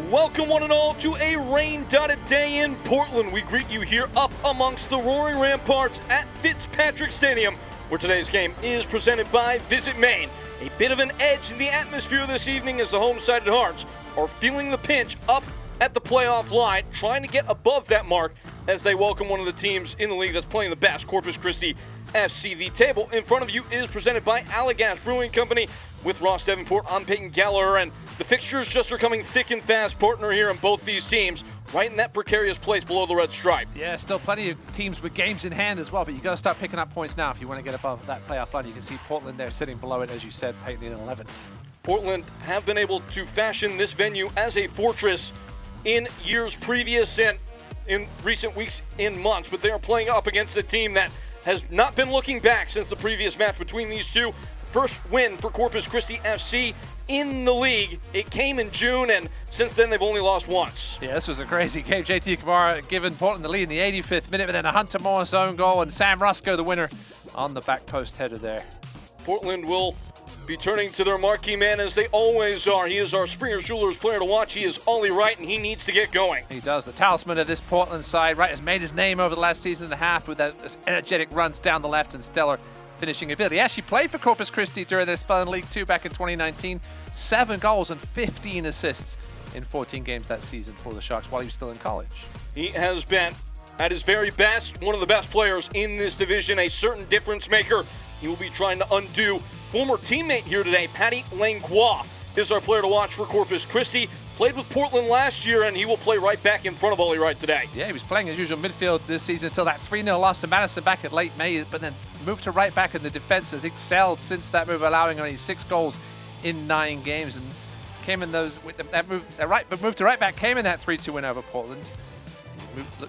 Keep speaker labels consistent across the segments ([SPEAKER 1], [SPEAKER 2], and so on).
[SPEAKER 1] Welcome one and all to a rain-dotted day in Portland. We greet you here up amongst the roaring ramparts at Fitzpatrick Stadium, where today's game is presented by Visit Maine. A bit of an edge in the atmosphere this evening as the home-sided Hearts are feeling the pinch up at the playoff line, trying to get above that mark as they welcome one of the teams in the league that's playing the best, Corpus Christi FC. The table in front of you is presented by Allagash Brewing Company with Ross Davenport. I'm Peyton Gallagher, and the fixtures just are coming thick and fast. Partner here in both these teams, right in that precarious place below the red stripe.
[SPEAKER 2] Yeah, still plenty of teams with games in hand as well, but you got to start picking up points now if you want to get above that playoff line. You can see Portland there sitting below it, as you said, Peyton, in 11th.
[SPEAKER 1] Portland have been able to fashion this venue as a fortress in years previous and in recent weeks and months, but they are playing up against a team that has not been looking back since the previous match between these two. First win for Corpus Christi FC in the league. It came in June, and since then they've only lost once.
[SPEAKER 2] Yeah, this was a crazy game. JT Kamara giving Portland the lead in the 85th minute, but then a Hunter Morris own goal, and Sam Rusco the winner on the back post header there.
[SPEAKER 1] Portland will be turning to their marquee man, as they always are. He is our Springer Jewelers player to watch. He is Ollie Wright, and he needs to get going.
[SPEAKER 2] He does. The talisman of this Portland side. Wright has made his name over the last season and a half with those energetic runs down the left and stellar finishing ability. He actually played for Corpus Christi during their spell in League Two back in 2019. 7 goals and 15 assists in 14 games that season for the Sharks while he was still in college.
[SPEAKER 1] He has been, at his very best, one of the best players in this division, a certain difference maker. He will be trying to undo former teammate here today, Patty Langlois, is our player to watch for Corpus Christi. Played with Portland last year, and he will play right back in front of Ollie Wright today.
[SPEAKER 2] Yeah, he was playing his usual midfield this season until that 3-0 loss to Madison back in late May, but then moved to right back, and the defense has excelled since that move, allowing only 6 goals in 9 games, and came in those with that move. Moved to right back, came in that 3-2 win over Portland.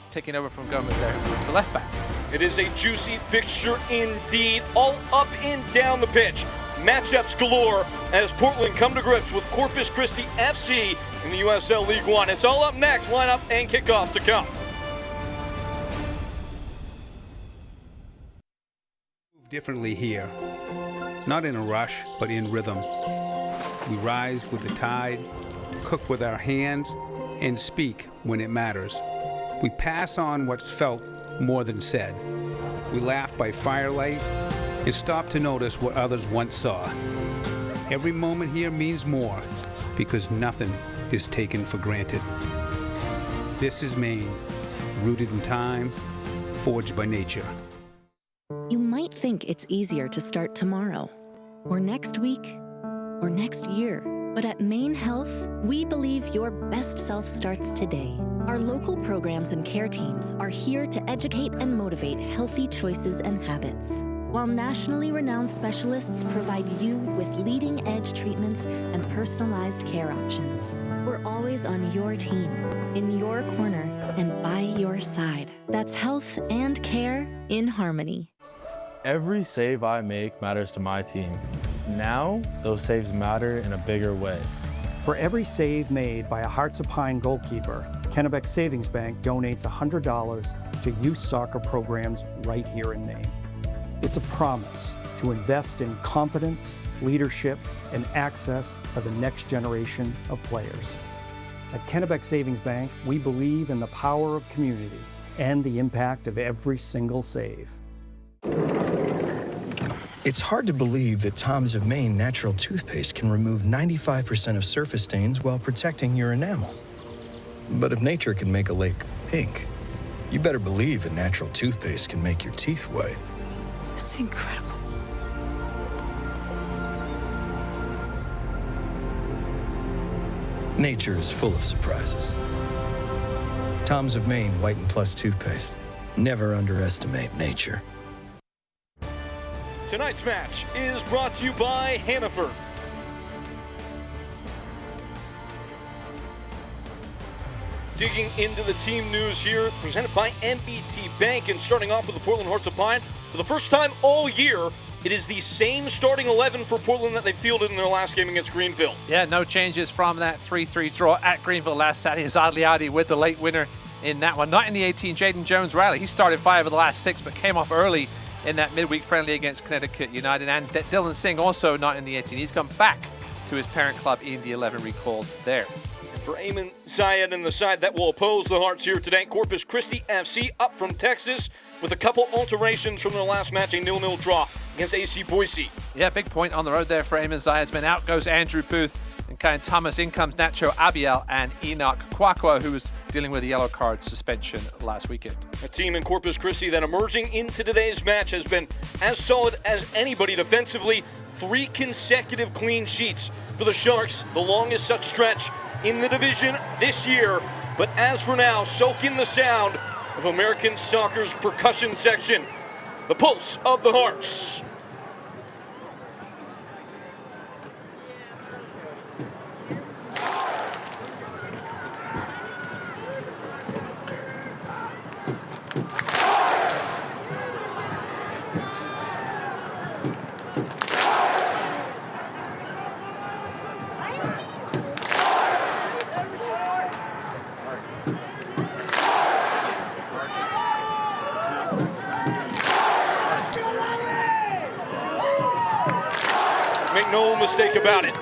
[SPEAKER 2] Taking over from Gomez there, moved to left back.
[SPEAKER 1] It is a juicy fixture indeed, all up and down the pitch. Matchups galore as Portland come to grips with Corpus Christi FC in the USL League One. It's all up next, lineup and kickoff to come.
[SPEAKER 3] Move differently here, not in a rush, but in rhythm. We rise with the tide, cook with our hands, and speak when it matters. We pass on what's felt more than said. We laugh by firelight and stop to notice what others once saw. Every moment here means more because nothing is taken for granted. This is Maine, rooted in time, forged by nature.
[SPEAKER 4] You might think it's easier to start tomorrow, or next week, or next year. But at Maine Health, we believe your best self starts today. Our local programs and care teams are here to educate and motivate healthy choices and habits, while nationally renowned specialists provide you with leading-edge treatments and personalized care options. We're always on your team, in your corner, and by your side. That's health and care in harmony.
[SPEAKER 5] Every save I make matters to my team. Now, those saves matter in a bigger way.
[SPEAKER 6] For every save made by a Hearts of Pine goalkeeper, Kennebec Savings Bank donates $100 to youth soccer programs right here in Maine. It's a promise to invest in confidence, leadership, and access for the next generation of players. At Kennebec Savings Bank, we believe in the power of community and the impact of every single save.
[SPEAKER 7] It's hard to believe that Tom's of Maine natural toothpaste can remove 95% of surface stains while protecting your enamel. But if nature can make a lake pink, you better believe a natural toothpaste can make your teeth white.
[SPEAKER 8] It's incredible.
[SPEAKER 7] Nature is full of surprises. Tom's of Maine White and Plus toothpaste. Never underestimate nature.
[SPEAKER 1] Tonight's match is brought to you by Hannaford. Digging into the team news here, presented by MBT Bank, and starting off with the Portland Hearts of Pine. For the first time all year, it is the same starting 11 for Portland that they fielded in their last game against Greenville.
[SPEAKER 2] Yeah, no changes from that 3-3 draw at Greenville last Saturday. Zadliadi with the late winner in that one. Not in the 18, Jaden Jones-Riley. He started 5 of the last 6, but came off early in that midweek friendly against Connecticut United. And Dylan Singh also not in the 18. He's come back to his parent club in the 11 recalled there.
[SPEAKER 1] for Ayman Zayed and the side that will oppose the Hearts here today. Corpus Christi FC up from Texas with a couple alterations from their last match, a 0-0 draw against AC Boise.
[SPEAKER 2] Yeah, big point on the road there for Ayman Zayed's men. Out goes Andrew Booth and Kyle Thomas. In comes Nacho Abiel and Enoch Kwakwa, who was dealing with a yellow card suspension last weekend.
[SPEAKER 1] A team in Corpus Christi that emerging into today's match has been as solid as anybody defensively. 3 consecutive clean sheets for the Sharks, the longest such stretch in the division this year. But as for now, soak in the sound of American soccer's percussion section, the pulse of the Hearts. Make no mistake about it.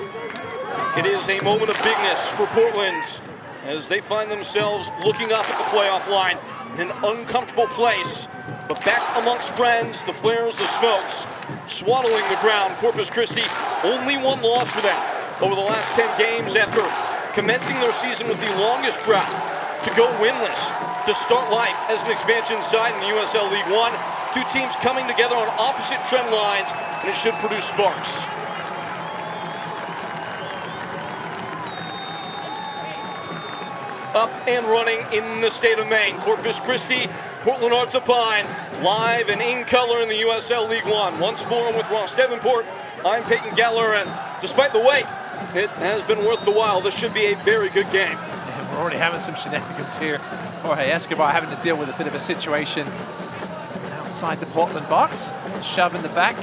[SPEAKER 1] It is a moment of bigness for Portland as they find themselves looking up at the playoff line in an uncomfortable place. But back amongst friends, the flares, the smokes, swaddling the ground. Corpus Christi, only one loss for them over the last 10 games after commencing their season with the longest drought to go winless to start life as an expansion side in the USL League One. 2 teams coming together on opposite trend lines, and it should produce sparks. Up and running in the state of Maine. Corpus Christi, Portland Hearts of Pine, live and in color in the USL League One. Once more I'm with Ross Davenport. I'm Peyton Geller, and despite the wait, it has been worth the while. This should be a very good game.
[SPEAKER 2] Yeah, we're already having some shenanigans here. Jorge Escobar having to deal with a bit of a situation outside the Portland box. Shove in the back.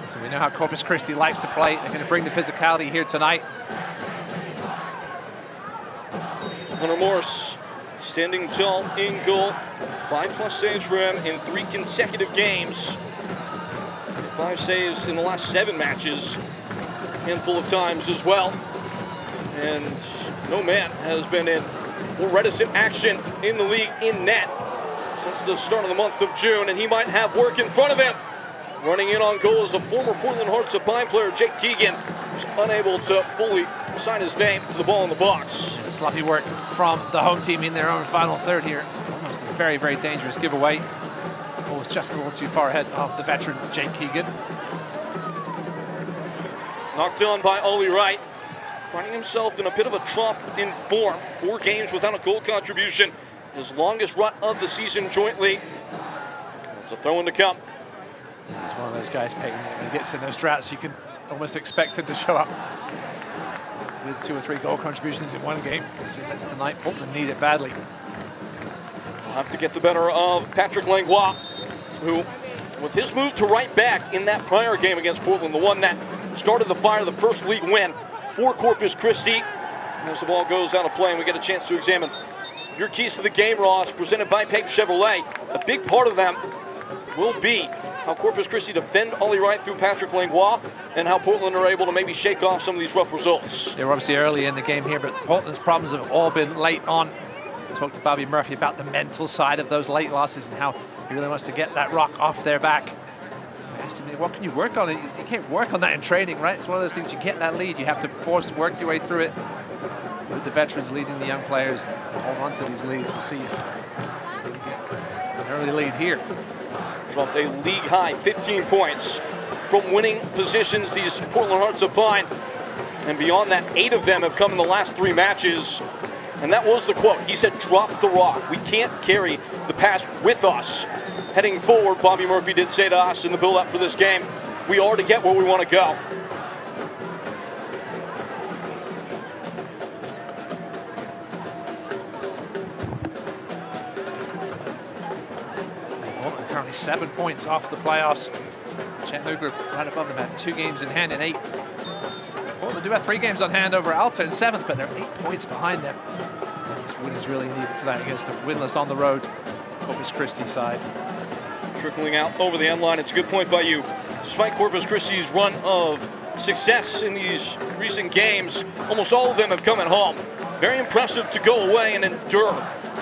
[SPEAKER 2] So we know how Corpus Christi likes to play. They're going to bring the physicality here tonight.
[SPEAKER 1] Hunter Morse standing tall in goal. 5+ saves for him in 3 consecutive games. 5 saves in the last 7 matches. Handful of times as well. And no man has been in more reticent action in the league in net since the start of the month of June, and he might have work in front of him. Running in on goal is a former Portland Hearts of Pine player, Jake Keegan, who's unable to fully sign his name to the ball in the box.
[SPEAKER 2] Sloppy work from the home team in their own final third here. Almost a very, very dangerous giveaway. Oh, it's just a little too far ahead of the veteran, Jake Keegan.
[SPEAKER 1] Knocked on by Ollie Wright, finding himself in a bit of a trough in form. 4 games without a goal contribution. His longest run of the season jointly. It's a throw in to come.
[SPEAKER 2] He's one of those guys, Peyton, when he gets in those droughts, you can almost expect him to show up with 2 or 3 goal contributions in one game. So that's tonight. Portland need it badly.
[SPEAKER 1] We'll have to get the better of Patrick Langlois, who, with his move to right back in that prior game against Portland, the one that started the fire, the first league win for Corpus Christi. As the ball goes out of play and we get a chance to examine your keys to the game, Ross, presented by Pape Chevrolet. A big part of them will be how Corpus Christi defend Ollie Wright through Patrick Langlois, and how Portland are able to maybe shake off some of these rough results.
[SPEAKER 2] They were obviously early in the game here, but Portland's problems have all been late on. I talked to Bobby Murphy about the mental side of those late losses and how he really wants to get that rock off their back. I asked him, what can you work on? You can't work on that in training, right? It's one of those things, you get that lead, you have to work your way through it. With the veterans leading the young players, hold on to these leads. We'll see if they can get an early lead here.
[SPEAKER 1] Dropped a league-high 15 points from winning positions, these Portland Hearts of Pine. And beyond that, 8 of them have come in the last 3 matches. And that was the quote. He said, drop the rock. We can't carry the past with us. Heading forward, Bobby Murphy did say to us in the build-up for this game, we are to get where we want to go.
[SPEAKER 2] Currently 7 points off the playoffs. Chattanooga right above them at 2 games in hand in 8th. Portland do have 3 games on hand over Alta in 7th, but they're 8 points behind them. And this win is really needed tonight against a winless on the road Corpus Christi side.
[SPEAKER 1] Trickling out over the end line. It's a good point by you. Despite Corpus Christi's run of success in these recent games. Almost all of them have come at home. Very impressive to go away and endure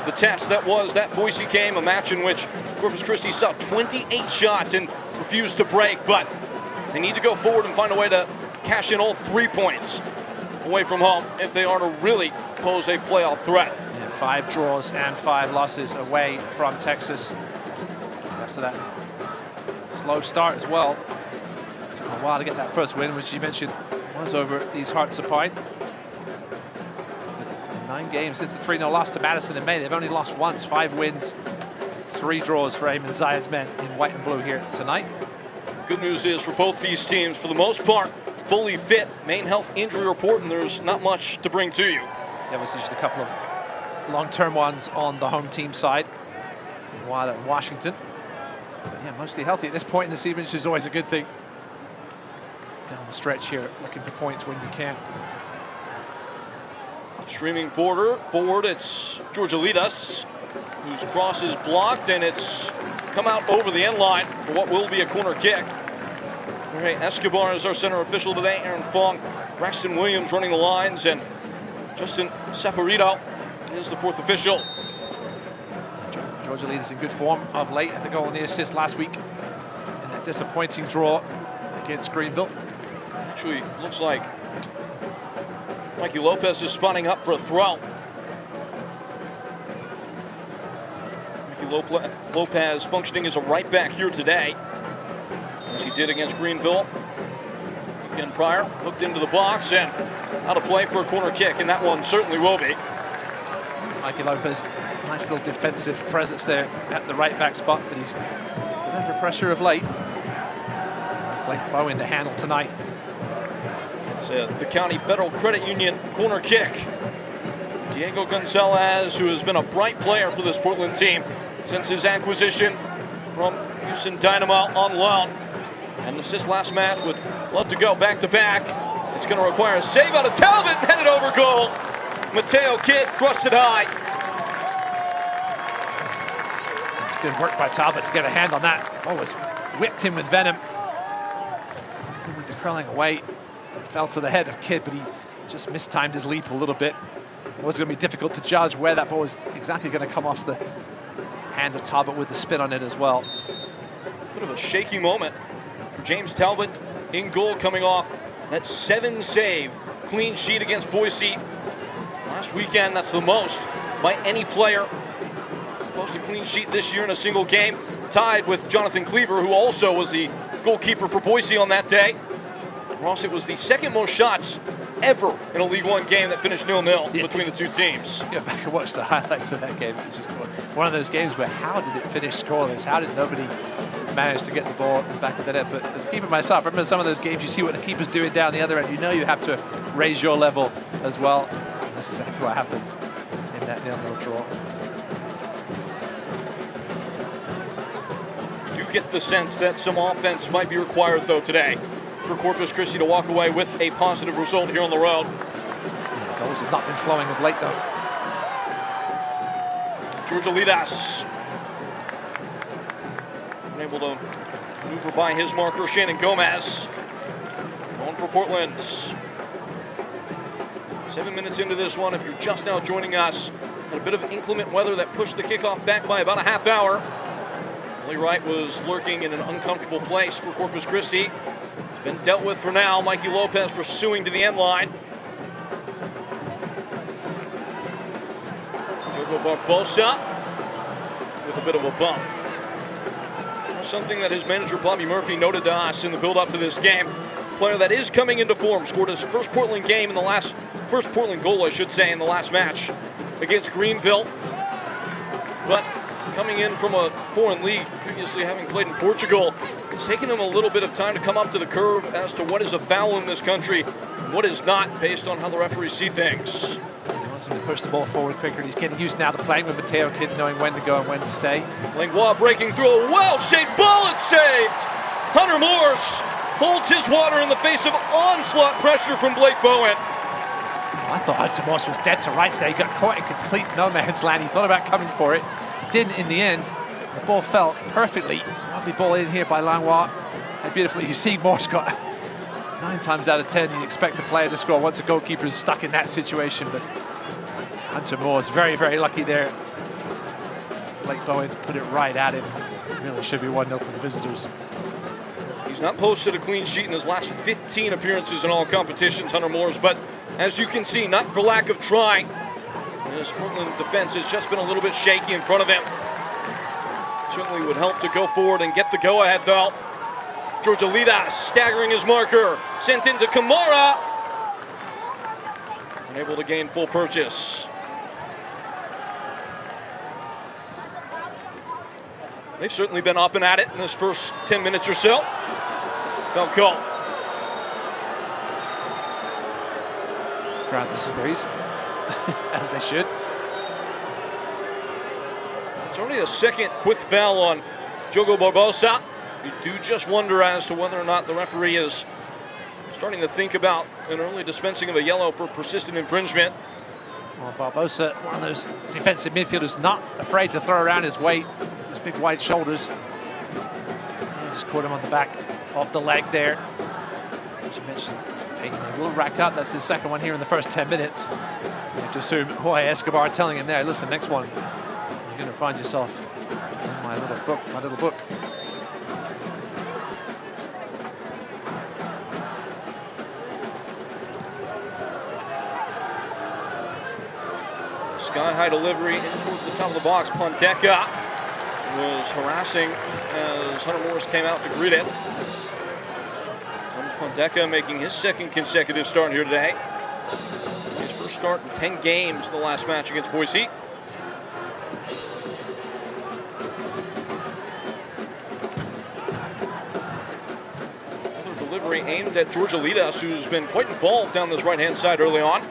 [SPEAKER 1] the test that was that Boise game, a match in which Corpus Christi saw 28 shots and refused to break, but they need to go forward and find a way to cash in all 3 points away from home if they are to really pose a playoff threat.
[SPEAKER 2] Yeah, 5 draws and 5 losses away from Texas. After that slow start as well. Took a while to get that first win, which you mentioned was over at East Hearts-Supine. 9 games since the 3-0 loss to Madison in May. They've only lost once. 5 wins, 3 draws for Eamon Zayed's men in white and blue here tonight.
[SPEAKER 1] Good news is for both these teams, for the most part, fully fit. Main health injury report, and there's not much to bring to you.
[SPEAKER 2] There was just a couple of long-term ones on the home team side, while at Washington. But yeah, mostly healthy at this point in the season, which is always a good thing. Down the stretch here, looking for points when you can.
[SPEAKER 1] Streaming forward, it's Georgia Lidas, whose cross is blocked, and it's come out over the end line for what will be a corner kick. Jorge Escobar is our center official today. Aaron Fong, Braxton Williams running the lines, and Justin Saporito is the 4th official.
[SPEAKER 2] Georgia Lidas in good form of late at the goal and the assist last week in that disappointing draw against Greenville.
[SPEAKER 1] Actually, looks like Mikey Lopez is spotting up for a throw. Mikey Lopez functioning as a right back here today, as he did against Greenville weekend prior. Hooked into the box and out of play for a corner kick, and that one certainly will be.
[SPEAKER 2] Mikey Lopez, nice little defensive presence there at the right back spot, but he's been under pressure of late. Blake Bowen to handle tonight.
[SPEAKER 1] It's the County Federal Credit Union corner kick. Diego Gonzalez, who has been a bright player for this Portland team since his acquisition from Houston Dynamo on loan. Had an assist last match, would love to go back-to-back. It's going to require a save out of Talbot and headed over goal. Mateo Kidd thrust it high.
[SPEAKER 2] It's good work by Talbot to get a hand on that. Always whipped him with venom. With the curling away, fell to the head of Kidd, but he just mistimed his leap a little bit. It was going to be difficult to judge where that ball was exactly going to come off the hand of Talbot with the spin on it as well.
[SPEAKER 1] Bit of a shaky moment for James Talbot in goal, coming off that 7-save clean sheet against Boise last weekend. That's the most by any player post a clean sheet this year in a single game, tied with Jonathan Cleaver, who also was the goalkeeper for Boise on that day. Ross, it was the 2nd most shots ever in a League One game that finished 0-0 between the two teams.
[SPEAKER 2] Go back and watch the highlights of that game. It was just one of those games where how did it finish scoreless? How did nobody manage to get the ball in the back of the net? But as a keeper myself, I remember some of those games, you see what the keeper's doing down the other end. You know you have to raise your level as well. And that's exactly what happened in that 0-0 draw.
[SPEAKER 1] Do get the sense that some offense might be required, though, today for Corpus Christi to walk away with a positive result here on the road.
[SPEAKER 2] Yeah, goals have not been flowing of late, though.
[SPEAKER 1] Georgia Lidas unable to maneuver by his marker, Shannon Gomez. Going for Portland. 7 minutes into this one, if you're just now joining us, had a bit of inclement weather that pushed the kickoff back by about a half hour. Lee Wright was lurking in an uncomfortable place for Corpus Christi. It's been dealt with for now. Mikey Lopez pursuing to the end line. Diogo Barbosa with a bit of a bump. Something that his manager Bobby Murphy noted to us in the build-up to this game. Player that is coming into form, scored his first Portland goal, I should say, in the last match against Greenville. But coming in from a foreign league, previously having played in Portugal, it's taken him a little bit of time to come up to the curve as to what is a foul in this country and what is not, based on how the referees see things.
[SPEAKER 2] He wants him to push the ball forward quicker, and he's getting used now to playing with Mateo Kidd, knowing when to go and when to stay.
[SPEAKER 1] Langlois breaking through a well-shaped ball, it's saved! Hunter Morse holds his water in the face of onslaught pressure from Blake Bowen.
[SPEAKER 2] I thought Hunter Morse was dead to rights there. He got caught in complete no man's land. He thought about coming for it. Didn't in the end. The ball fell perfectly. Lovely ball in here by Langlois. How beautifully you see Morse got 9 times out of 10, you'd expect a player to score once a goalkeeper is stuck in that situation, but Hunter Moore's very, very lucky there. Blake Bowen put it right at him. Really should be 1-0 to the visitors.
[SPEAKER 1] He's not posted a clean sheet in his last 15 appearances in all competitions, Hunter Moore's, but as you can see, not for lack of trying. His Portland defense has just been a little bit shaky in front of him. Certainly would help to go forward and get the go-ahead, though. Georgialitas staggering his marker, sent into Kamara. Unable to gain full purchase. They've certainly been up and at it in this first 10 minutes or so. Falcao.
[SPEAKER 2] Crowd disagrees, as they should.
[SPEAKER 1] It's only a second quick foul on Diogo Barbosa. You do just wonder as to whether or not the referee is starting to think about an early dispensing of a yellow for persistent infringement.
[SPEAKER 2] Well, Barbosa, one of those defensive midfielders, not afraid to throw around his weight, his big wide shoulders. He just caught him on the back of the leg there. As you mentioned, Payton will rack up. That's his second one here in the first 10 minutes. You have to assume Jorge Escobar telling him there, listen, next one, you're going to find yourself in my little book.
[SPEAKER 1] Sky-high delivery in towards the top of the box. Pondeka was harassing as Hunter Morris came out to greet it. Thomas Pondeka making his second consecutive start here today. His first start in 10 games in the last match against Boise. Another delivery aimed at Georgialitas, who's been quite involved down this right-hand side early on.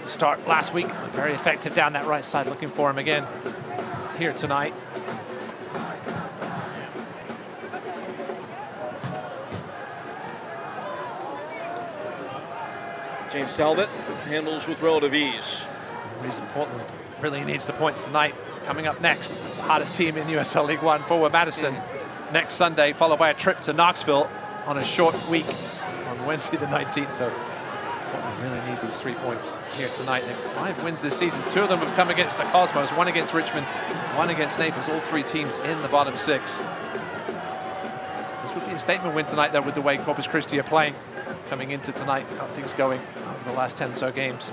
[SPEAKER 2] Start last week, very effective down that right side, looking for him again here tonight.
[SPEAKER 1] James Talbot handles with relative ease.
[SPEAKER 2] The reason Portland really needs the points tonight. Coming up next, the hardest team in USL League One, Forward Madison, next Sunday, followed by a trip to Knoxville on a short week on Wednesday the 19th. So Portland really need these 3 points here tonight. They've 5 wins this season. 2 of them have come against the Cosmos, 1 against Richmond, 1 against Naples. All 3 teams in the bottom 6. This would be a statement win tonight, though, with the way Corpus Christi are playing coming into tonight. Got things going over the last 10 or so games.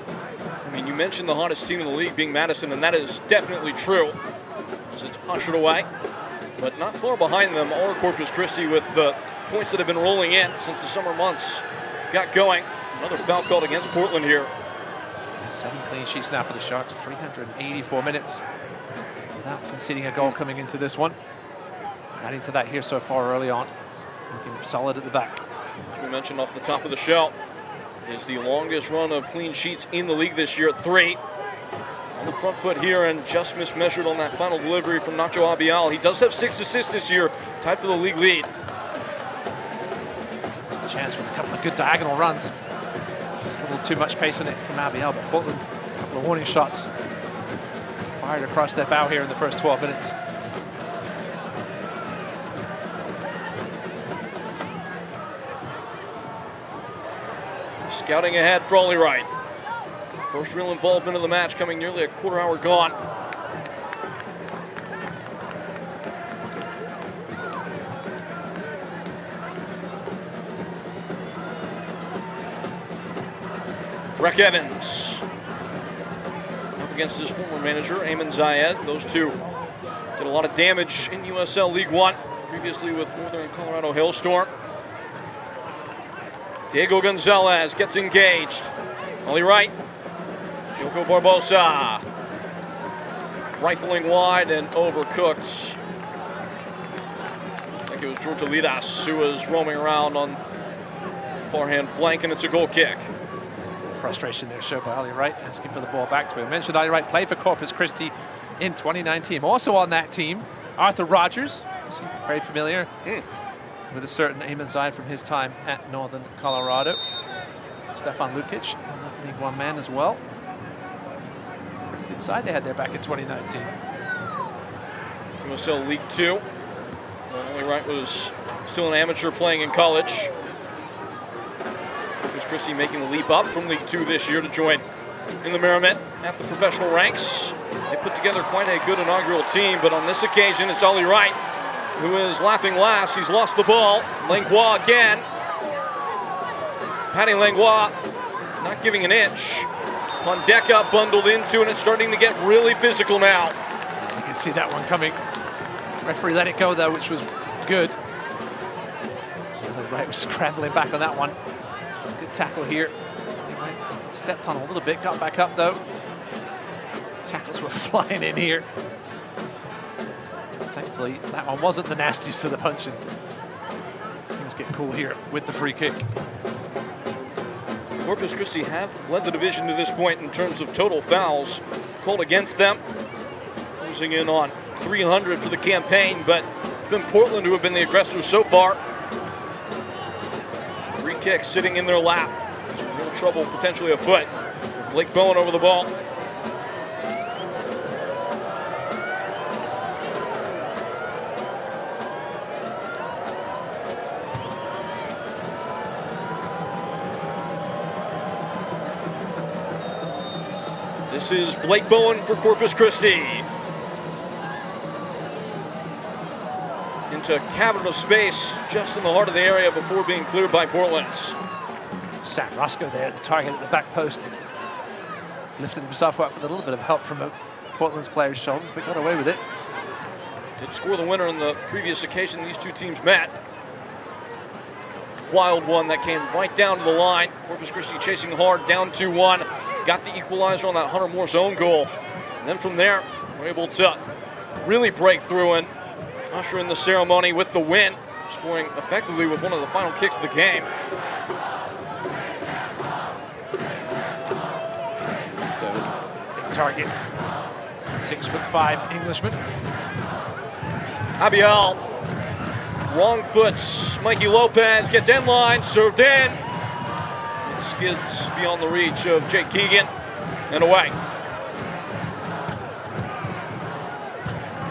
[SPEAKER 1] I mean, you mentioned the hottest team in the league being Madison, and that is definitely true as it's ushered away. But not far behind them are Corpus Christi with the points that have been rolling in since the summer months got going. Another foul called against Portland here.
[SPEAKER 2] 7 clean sheets now for the Sharks, 384 minutes without conceding a goal coming into this one. Adding to that here so far early on. Looking solid at the back.
[SPEAKER 1] As we mentioned off the top of the show, is the longest run of clean sheets in the league this year at 3. On the front foot here and just mismeasured on that final delivery from Nacho Abial. He does have 6 assists this year, tied for the league lead.
[SPEAKER 2] Chance with a couple of good diagonal runs. A little too much pace in it from Abial, but Portland, a couple of warning shots fired across their bow here in the first 12 minutes.
[SPEAKER 1] Scouting ahead for Ollie Wright. First real involvement of the match coming nearly a quarter hour gone. Breck Evans up against his former manager, Ayman Zayed. Those two did a lot of damage in USL League One, previously with Northern Colorado Hailstorm. Diego Gonzalez gets engaged. Ollie Wright. Diogo Barbosa. Rifling wide and overcooked. I think it was Georgialitas who was roaming around on the far-hand flank, and it's a goal kick.
[SPEAKER 2] Frustration there shown by Ollie Wright, asking for the ball back to him. I mentioned Ollie Wright played for Corpus Christi in 2019. Also on that team, Arthur Rogers, very familiar with a certain Ayman Zayed from his time at Northern Colorado. Stefan Lukic, League One man as well. Pretty good side they had there back in 2019.
[SPEAKER 1] USL League Two. Ollie Wright was Still an amateur playing in college. Corpus Christi making the leap up from League Two this year to join in the Merriment at the professional ranks. They put together quite a good inaugural team, but on this occasion, it's Ollie Wright who is laughing last. He's lost the ball. Langlois again. Patty Langlois not giving an inch. Pondeka bundled into, and it's starting to get really physical now.
[SPEAKER 2] You can see that one coming. Referee let it go though, which was good. Wright was scrambling back on that one. Good tackle here. Stepped on a little bit, got back up though. Tackles were flying in here. Thankfully, that one wasn't the nastiest of the punching. Things get cool here with the free kick.
[SPEAKER 1] Corpus Christi have led the division to this point in terms of total fouls called against them. Closing in on 300 for the campaign, but it's been Portland who have been the aggressors so far. Free kick sitting in their lap. Some real trouble potentially afoot. Blake Bowen over the ball. This is Blake Bowen for Corpus Christi. Into a cavern of space just in the heart of the area before being cleared by Portland's.
[SPEAKER 2] Sam Roscoe there at the target at the back post. Lifted himself up with a little bit of help from Portland's player's shoulders, but got away with it.
[SPEAKER 1] Did score the winner on the previous occasion these two teams met. Wild one that came right down to the line. Corpus Christi chasing hard, down 2-1. Got the equalizer on that Hunter Moore's own goal. And then from there, we're able to really break through and usher in the ceremony with the win, scoring effectively with one of the final kicks of the game.
[SPEAKER 2] Big target. 6'5" Englishman.
[SPEAKER 1] Abiel, wrong foots. Mikey Lopez gets in line, served in. It skids beyond the reach of Jake Keegan and away.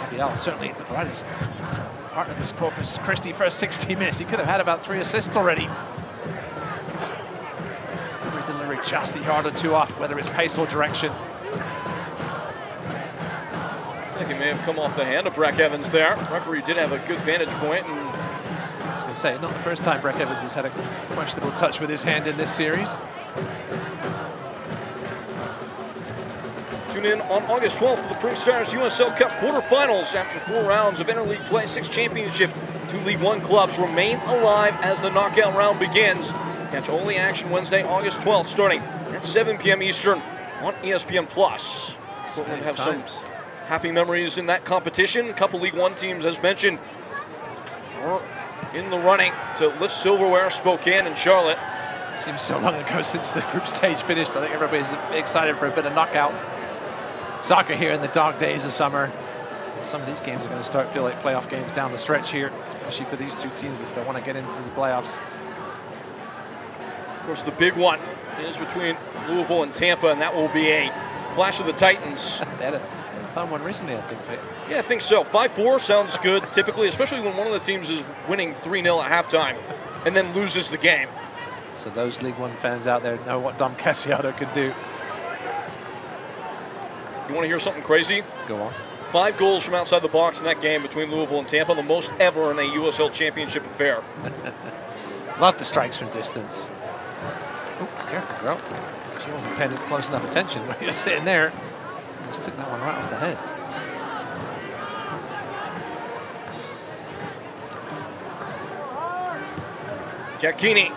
[SPEAKER 2] Abiel certainly the brightest part of this Corpus Christi first 16 minutes. He could have had about 3 assists already. Every delivery just a yard or two off, whether it's pace or direction.
[SPEAKER 1] I think he may have come off the hand of Breck Evans there. Referee did have a good vantage point. And
[SPEAKER 2] I was going to say, not the first time Breck Evans has had a questionable touch with his hand in this series.
[SPEAKER 1] Tune in on August 12th for the Prince Stars USL Cup quarterfinals. After 4 rounds of interleague play, 6 championship, 2 League One clubs remain alive as the knockout round begins. Catch all the action Wednesday, August 12th, starting at 7 p.m. Eastern on ESPN+. Portland have some happy memories in that competition. A couple League One teams, as mentioned, are in the running to lift silverware, Spokane and Charlotte.
[SPEAKER 2] Seems so long ago since the group stage finished. I think everybody's excited for a bit of knockout soccer here in the dog days of summer. Some of these games are going to start to feel like playoff games down the stretch here, especially for these two teams if they want to get into the playoffs.
[SPEAKER 1] Of course, the big one is between Louisville and Tampa, and that will be a clash of the Titans.
[SPEAKER 2] They had a fun one recently, I think.
[SPEAKER 1] Yeah, I think so. 5-4 sounds good, typically, especially when one of the teams is winning 3-0 at halftime and then loses the game.
[SPEAKER 2] So those League One fans out there know what Dom Casiato can do.
[SPEAKER 1] You want to hear something crazy?
[SPEAKER 2] Go on.
[SPEAKER 1] 5 goals from outside the box in that game between Louisville and Tampa, the most ever in a USL Championship affair.
[SPEAKER 2] Love the strikes from distance. Oh, careful, girl. She wasn't paying close enough attention when you were sitting there. Just took that one right off the head.
[SPEAKER 1] Giacchini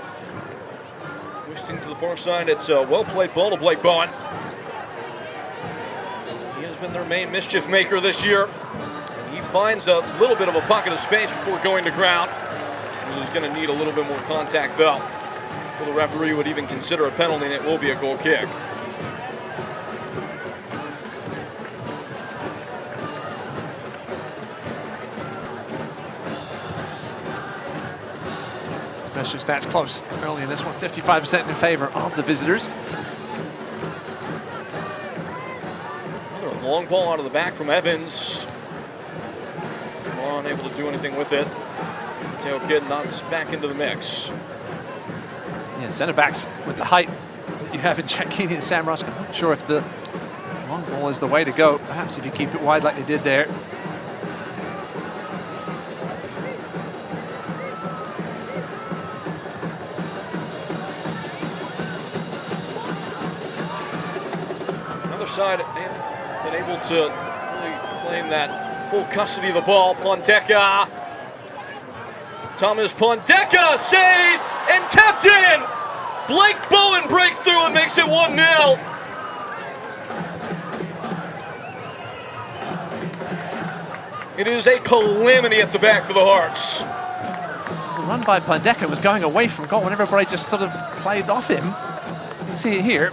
[SPEAKER 1] twisting to the far side. It's a well-played ball to Blake Bowen. He has been their main mischief maker this year. And he finds a little bit of a pocket of space before going to ground. He's going to need a little bit more contact, though, before the referee would even consider a penalty, and it will be a goal kick.
[SPEAKER 2] Possession stats close early in this one, 55% in favor of the visitors.
[SPEAKER 1] Another long ball out of the back from Evans. Unable to do anything with it. Tail Kid nods back into the mix.
[SPEAKER 2] Yeah, centre backs with the height that you have in Jack Keeney and Sam Rusk. I'm not sure if the long ball is the way to go. Perhaps if you keep it wide like they did there.
[SPEAKER 1] Other side, they've been able to really claim that full custody of the ball. Pondeka. Thomas Pondeka saved and tapped in. Blake Bowen breaks through and makes it 1-0. It is a calamity at the back for the Hearts.
[SPEAKER 2] The run by Pondeka was going away from goal when everybody just sort of played off him. You can see it here.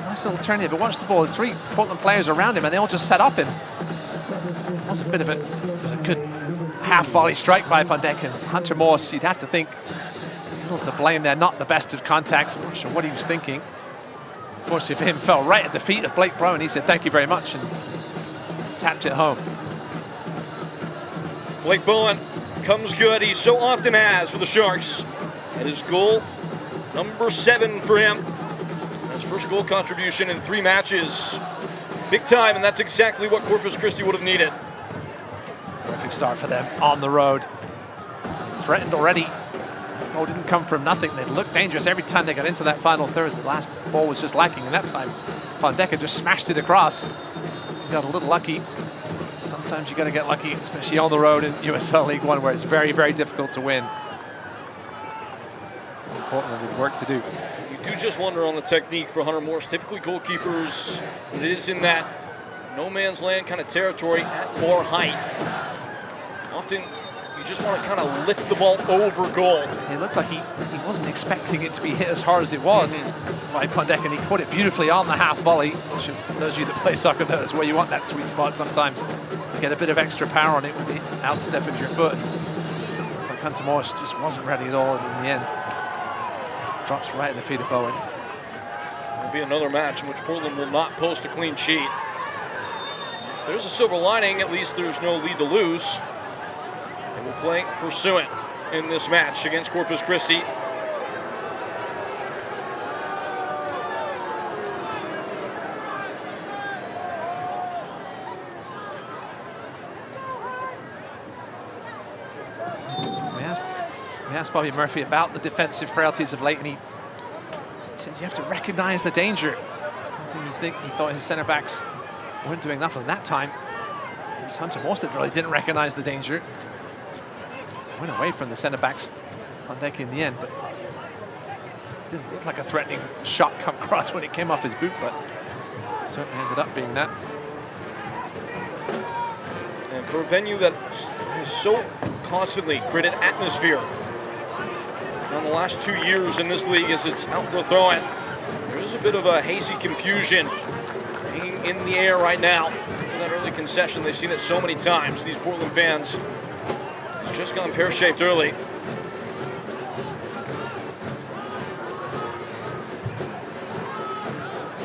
[SPEAKER 2] Nice little turn here, but watch the ball. There's 3 Portland players around him and they all just set off him. It was a bit of a good half volley strike by Pondeka. And Hunter Morse, you'd have to think, a little to blame there, not the best of contacts. I'm not sure what he was thinking. Unfortunately for him, fell right at the feet of Blake Brown. He said, thank you very much, and tapped it home.
[SPEAKER 1] Blake Bowen comes good. He so often has for the Sharks. And his goal, number 7 for him. His first goal contribution in 3 matches. Big time, and that's exactly what Corpus Christi would have needed.
[SPEAKER 2] Perfect start for them on the road. Threatened already. The goal didn't come from nothing. They looked dangerous every time they got into that final third. The last ball was just lacking, and that time Pondeka just smashed it across. Got a little lucky. Sometimes you got to get lucky, especially on the road in USL League One, where it's very, very difficult to win. Portland with work to do.
[SPEAKER 1] You do just wonder on the technique for Hunter Morse. Typically goalkeepers, when it is in that no man's land kind of territory at more height, often you just want to kind of lift the ball over goal.
[SPEAKER 2] It looked like he wasn't expecting it to be hit as hard as it was by Pondeka, and he put it beautifully on the half volley, which for those of you that play soccer know is where you want that sweet spot sometimes, to get a bit of extra power on it with the outstep of your foot. Like Hunter Morse just wasn't ready at all, and in the end, drops right at the feet of Bowen.
[SPEAKER 1] It'll be another match in which Portland will not post a clean sheet. If there's a silver lining, at least there's no lead to lose. They will play pursuant in this match against Corpus Christi.
[SPEAKER 2] We asked Bobby Murphy about the defensive frailties of late, and he said you have to recognize the danger. He thought his centre backs weren't doing enough of that time. It was Hunter Morse that really didn't recognize the danger. Went away from the centre backs on deck in the end, but it didn't look like a threatening shot come across when it came off his boot, but it certainly ended up being that.
[SPEAKER 1] And for a venue that has so constantly created atmosphere down the last 2 years in this league as it's out for a throw-in, there is a bit of a hazy confusion hanging in the air right now. After that early concession, they've seen it so many times. These Portland fans, it's just gone pear-shaped early.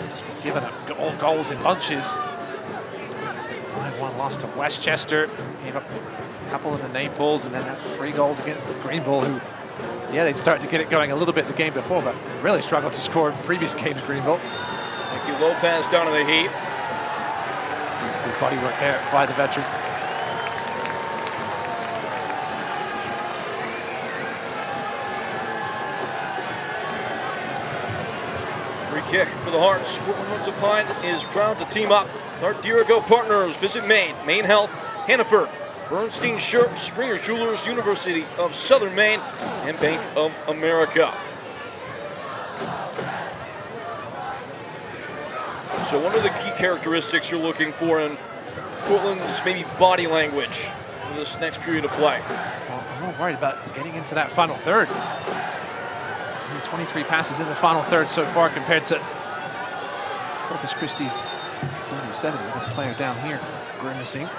[SPEAKER 2] Just been giving up all goals in bunches. 5-1 loss to Westchester, gave up a couple in the Naples, and then had 3 goals against the Greenville, who, yeah, they'd started to get it going a little bit the game before, but really struggled to score in previous games, Greenville.
[SPEAKER 1] Thank you, Lopez down in the heat.
[SPEAKER 2] Good body work there by the veteran.
[SPEAKER 1] Free kick for the Hearts. Portland Roots of Pine is proud to team up with our Dear Go partners. Visit Maine, Maine Health, Hannaford, Bernstein Shirt, Springer Jewelers, University of Southern Maine, and Bank of America. So what are the key characteristics you're looking for in Portland's maybe body language in this next period of play?
[SPEAKER 2] Well, I'm more worried about getting into that final third. Only 23 passes in the final third so far compared to Corpus Christi's 37. We've got a player down here grimacing.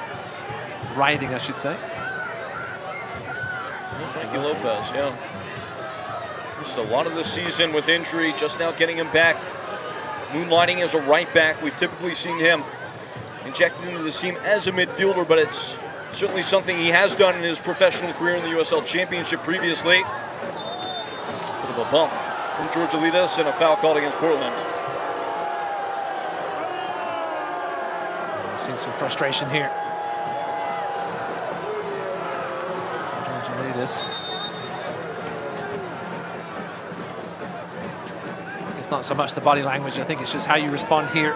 [SPEAKER 2] Riding, I should say.
[SPEAKER 1] Thank you, Lopez, yeah. This is a lot of the season with injury, just now getting him back. Moonlighting as a right back. We've typically seen him injected into the team as a midfielder, but it's Certainly something he has done in his professional career in the USL Championship previously. Bit of a bump from Georgialitas and a foul called against Portland.
[SPEAKER 2] We're seeing some frustration here. Georgialitas. It's not so much the body language, I think it's just how you respond here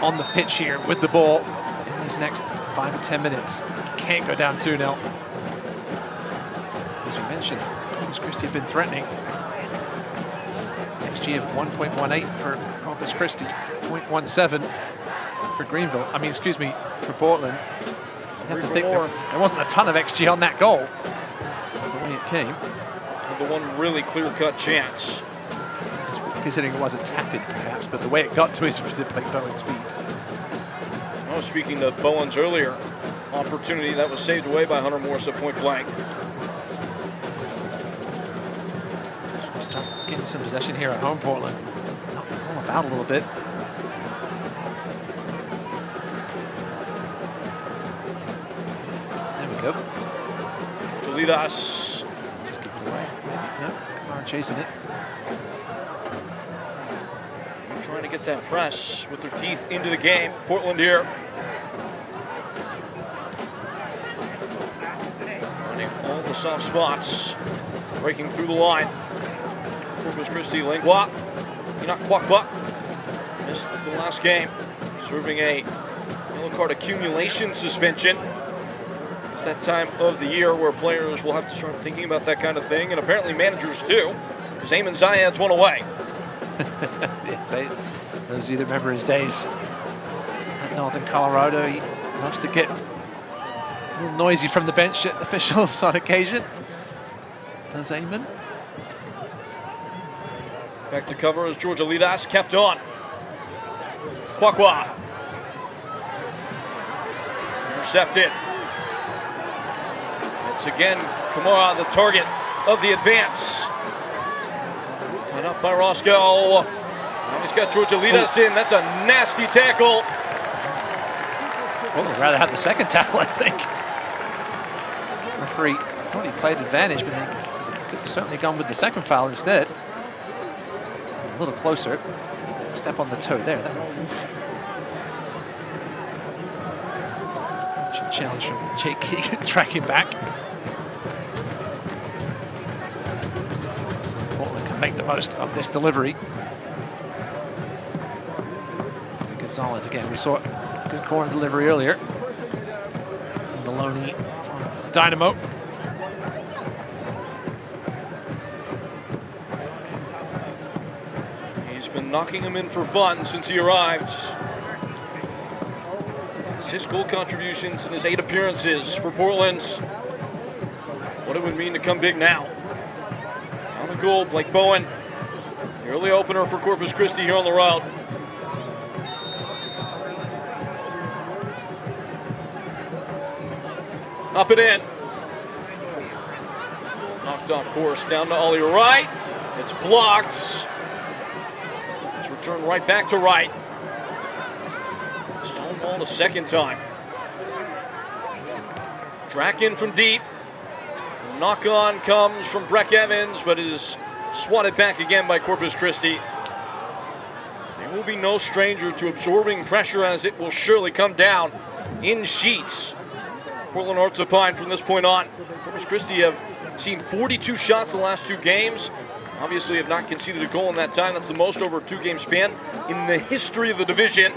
[SPEAKER 2] on the pitch here with the ball in these next 5 or 10 minutes. Can't go down 2-0. As you mentioned, Corpus Christi have been threatening. XG of 1.18 for Corpus Christi, 0.17 for Greenville. I mean, excuse me, for Portland. You have to think there wasn't a ton of XG on that goal, the way it came.
[SPEAKER 1] And the one really clear-cut chance.
[SPEAKER 2] Considering it was a tap-in, perhaps, but the way it got to his Blake Bowen's feet.
[SPEAKER 1] I was speaking to Bowen's earlier opportunity that was saved away by Hunter Morris at point blank.
[SPEAKER 2] So we start getting some possession here at home, Portland. Knocking the ball about a little bit. There we go.
[SPEAKER 1] Georgialitas.
[SPEAKER 2] Just give it away. Maybe. No, Kamara chasing it.
[SPEAKER 1] Trying to get that press with their teeth into the game. Portland here. Finding all the soft spots. Breaking through the line. Corpus Christi, Lingua. Not Kwakwa. Missed the last game. Serving a yellow card accumulation suspension. It's that time of the year where players will have to start thinking about that kind of thing, and apparently managers too, because Eamon Zayad's one away.
[SPEAKER 2] Yes, those of you that remember his days at Northern Colorado, he loves to get a little noisy from the bench at officials on occasion. Does Eamon.
[SPEAKER 1] Back to cover as Georgialitas kept on. Kwakwa. Intercepted. It's again Kamara, the target of the advance. Tied up by Roscoe. Now he's got Georgialitas in. That's a nasty tackle.
[SPEAKER 2] Well, I'd rather have the second tackle, I think. Referee thought he played advantage, but he could have certainly gone with the second foul instead. A little closer. Step on the toe there. Challenge from Jake Keegan, tracking back. Portland can make the most of this delivery. Gonzalez again. We saw a good corner delivery earlier. Maloney from Dynamo.
[SPEAKER 1] He's been knocking him in for fun since he arrived. It's his goal contributions in his 8 appearances for Portland's. What it would mean to come big now. On the goal, Blake Bowen. The early opener for Corpus Christi here on the road. Up and in. Knocked off course down to Ollie Wright. It's blocked. It's returned right back to Wright. Stonewalled a second time. Track in from deep. Knock on comes from Breck Evans, but is swatted back again by Corpus Christi. There will be no stranger to absorbing pressure, as it will surely come down in sheets. Portland Hearts of Pine from this point on. Corpus Christi have seen 42 shots in the last 2 games. Obviously have not conceded a goal in that time. That's the most over a 2-game span in the history of the division.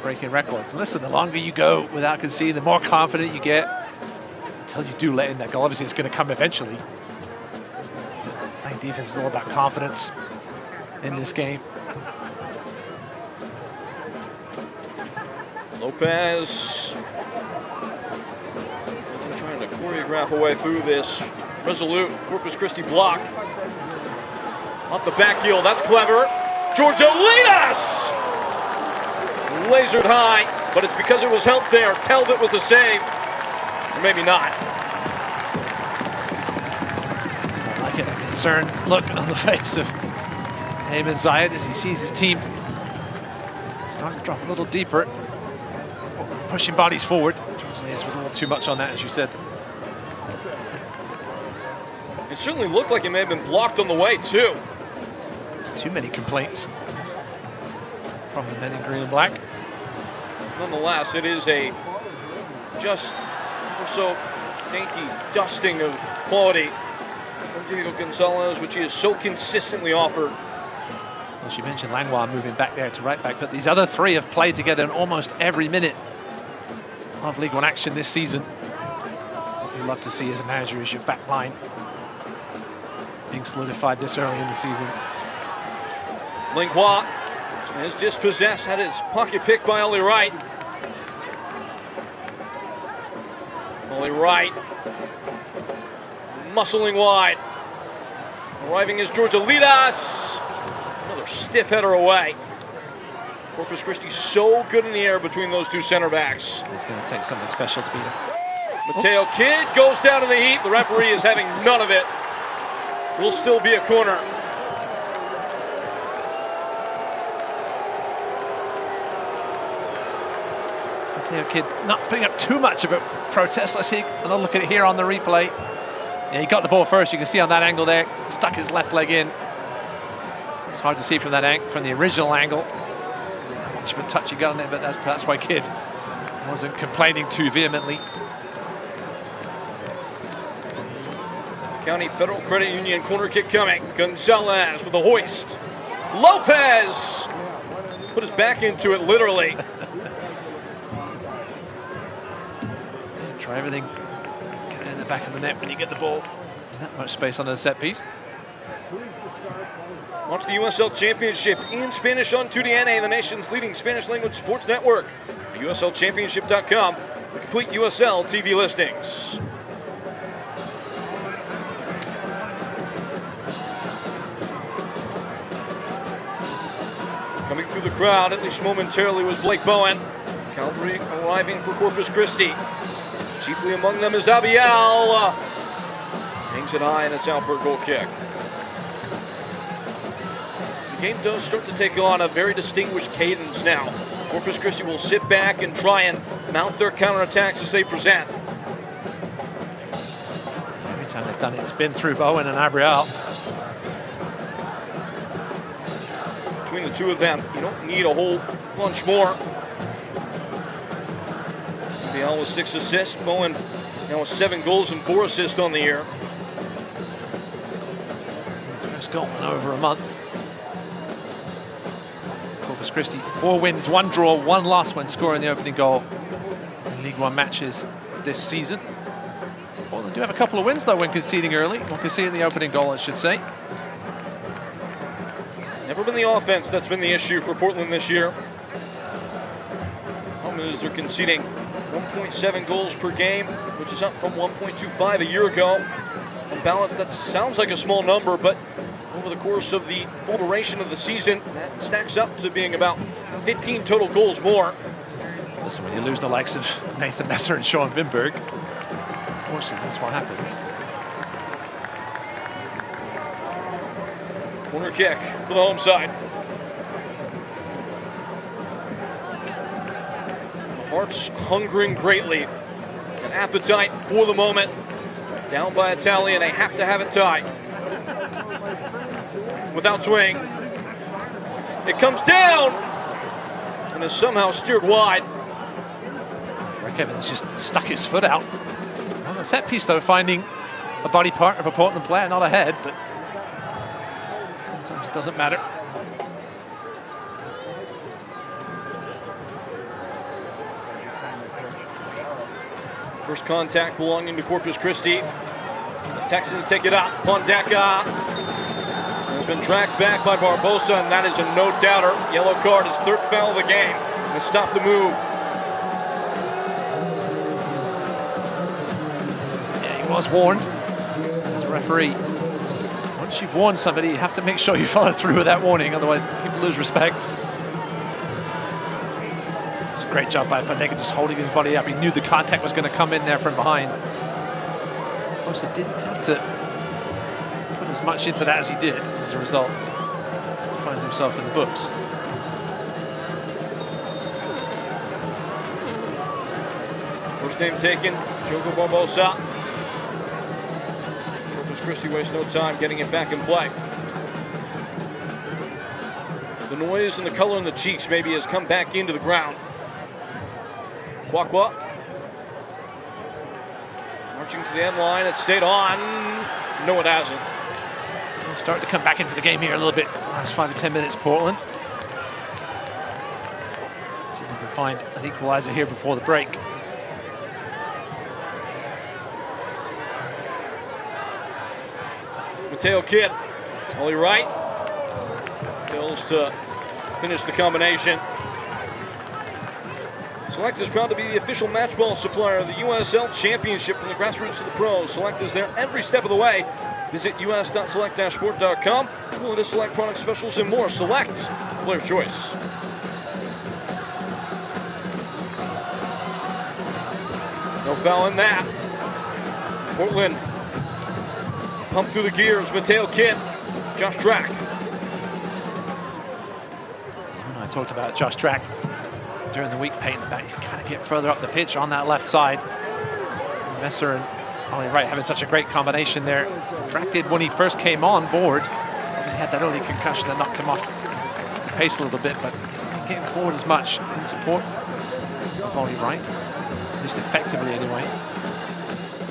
[SPEAKER 2] Breaking records. And listen, the longer you go without conceding, the more confident you get. Until you do let in that goal. Obviously, it's going to come eventually. Playing defense is all about confidence in this game.
[SPEAKER 1] Lopez trying to choreograph a way through this. Resolute Corpus Christi block. Off the back heel, that's clever. Georgialitas! Lasered high, but it's because it was help there. Talbot with a save. Or maybe not.
[SPEAKER 2] It's more like a concerned look on the face of Eamon Zayad as he sees his team starting to drop a little deeper. pushing bodies forward. Usually is with a little too much on that, as you said.
[SPEAKER 1] It certainly looked like it may have been blocked on the way, too.
[SPEAKER 2] Too many complaints from the men in green and black.
[SPEAKER 1] Nonetheless, it is a just so dainty dusting of quality from Diego Gonzalez, which he has so consistently offered.
[SPEAKER 2] As you mentioned, Langlois moving back there to right back, but these other three have played together in almost every minute of League One action this season. What you love to see as a manager is your back line being solidified this early in the season.
[SPEAKER 1] Langlois is dispossessed, had his pocket picked by Ollie Wright. Ollie Wright muscling wide. Arriving is George Alidas. Another stiff header away. Corpus Christi so good in the air between those two center backs.
[SPEAKER 2] It's going to take something special to beat him.
[SPEAKER 1] Mateo Kidd goes down in the heat. The referee is having none of it. Will still be a corner.
[SPEAKER 2] Mateo Kidd not putting up too much of a protest. Let's see another look at it here on the replay. Yeah, he got the ball first. You can see on that angle there, stuck his left leg in. It's hard to see from that from the original angle how much of a touch he got on there, but that's why Kidd wasn't complaining too vehemently.
[SPEAKER 1] County Federal Credit Union corner kick coming. Gonzalez with a hoist. Lopez put his back into it literally.
[SPEAKER 2] Try everything. Get it in the back of the net when you get the ball. Not much space on the set piece.
[SPEAKER 1] Watch the USL Championship in Spanish on 2DNA, the nation's leading Spanish language sports network. At USLChampionship.com for complete USL TV listings. Coming through the crowd, at least momentarily, was Blake Bowen. Calvary arriving for Corpus Christi. Chiefly among them is Abiel. Hangs it high and it's out for a goal kick. The game does start to take on a very distinguished cadence now. Corpus Christi will sit back and try and mount their counterattacks as they present.
[SPEAKER 2] Every time they've done it, it's been through Bowen and Abiel.
[SPEAKER 1] Between the two of them, you don't need a whole bunch more. Abiel with 6 assists. Bowen now with 7 goals and 4 assists on the year.
[SPEAKER 2] First goal in over a month. Corpus Christi, 4 wins, 1 draw, 1 loss when scoring the opening goal in League One matches this season. Portland do have a couple of wins though when conceding early, or conceding the opening goal, I should say.
[SPEAKER 1] Never been the offense that's been the issue for Portland this year. Problem is they're conceding 1.7 goals per game, which is up from 1.25 a year ago. On balance, that sounds like a small number, but over the course of the full duration of the season, that stacks up to being about 15 total goals more.
[SPEAKER 2] Listen, when you lose the likes of Nathan Messer and Sean Vinberg, unfortunately, that's what happens.
[SPEAKER 1] Corner kick for the home side. Hearts hungering greatly. An appetite for the moment. Down by Italian, they have to have it tied. Without swing. It comes down and is somehow steered wide.
[SPEAKER 2] Rick Evans just stuck his foot out. On the set piece though, finding a body part of a Portland player, not a head, but sometimes it doesn't matter.
[SPEAKER 1] First contact belonging to Corpus Christi. The Texans take it up. Pondeka has been tracked back by Barbosa, and that is a no-doubter. Yellow card, his 3rd foul of the game, and stopped the move.
[SPEAKER 2] Yeah, he was warned as a referee. Once you've warned somebody, you have to make sure you follow through with that warning, otherwise people lose respect. It's a great job by Pondeka just holding his body up. He knew the contact was going to come in there from behind. Also didn't have to put as much into that as he did. As a result, he finds himself in the books.
[SPEAKER 1] First name taken, Jogo Barbosa. Corpus Christi wastes no time getting it back in play. The noise and the color in the cheeks maybe has come back into the ground. Kwakwa. Marching to the end line, it stayed on. No, it hasn't.
[SPEAKER 2] Starting to come back into the game here a little bit. Last 5 to 10 minutes, Portland. See if they can find an equalizer here before the break.
[SPEAKER 1] Mateo Kidd, Ollie Wright, fails to finish the combination. Select is proud to be the official match ball supplier of the USL Championship from the grassroots to the pros. Select is there every step of the way. Visit us.select-sport.com. We'll to select product specials and more. Select, player choice. No foul in that. Portland pump through the gears. Mateo Kidd, Josh Drack.
[SPEAKER 2] I talked about Josh Drack during the week, painting the back. He's got to get further up the pitch on that left side. Messer and Ollie Wright having such a great combination there. Drack did when he first came on board. Obviously had that early concussion that knocked him off the pace a little bit, but he's not getting forward as much in support of Ollie Wright, at least effectively anyway.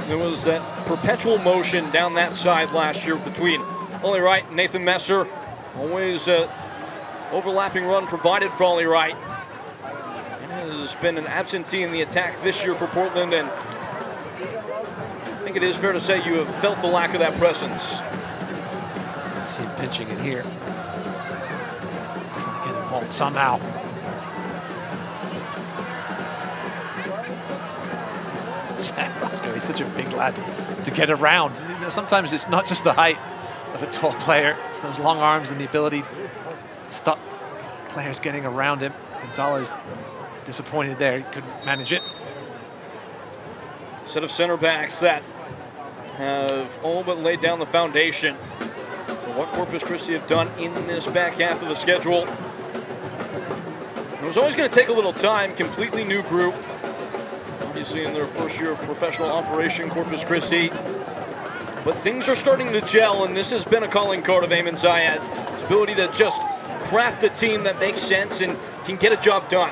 [SPEAKER 1] There was that perpetual motion down that side last year between Ollie Wright and Nathan Messer. Always an overlapping run provided for Ollie Wright. It has been an absentee in the attack this year for Portland, and I think it is fair to say you have felt the lack of that presence.
[SPEAKER 2] I see him pinching it here. Trying to get involved somehow. Roscoe, he's such a big lad to get around. You know, sometimes it's not just the height of a tall player, it's those long arms and the ability to stop players getting around him. Gonzalez disappointed there, he couldn't manage it.
[SPEAKER 1] Set of center backs that have all but laid down the foundation for what Corpus Christi have done in this back half of the schedule. It was always going to take a little time, completely new group. Obviously in their first year of professional operation, Corpus Christi. But things are starting to gel, and this has been a calling card of Ayman Zayed. His ability to just craft a team that makes sense and can get a job done.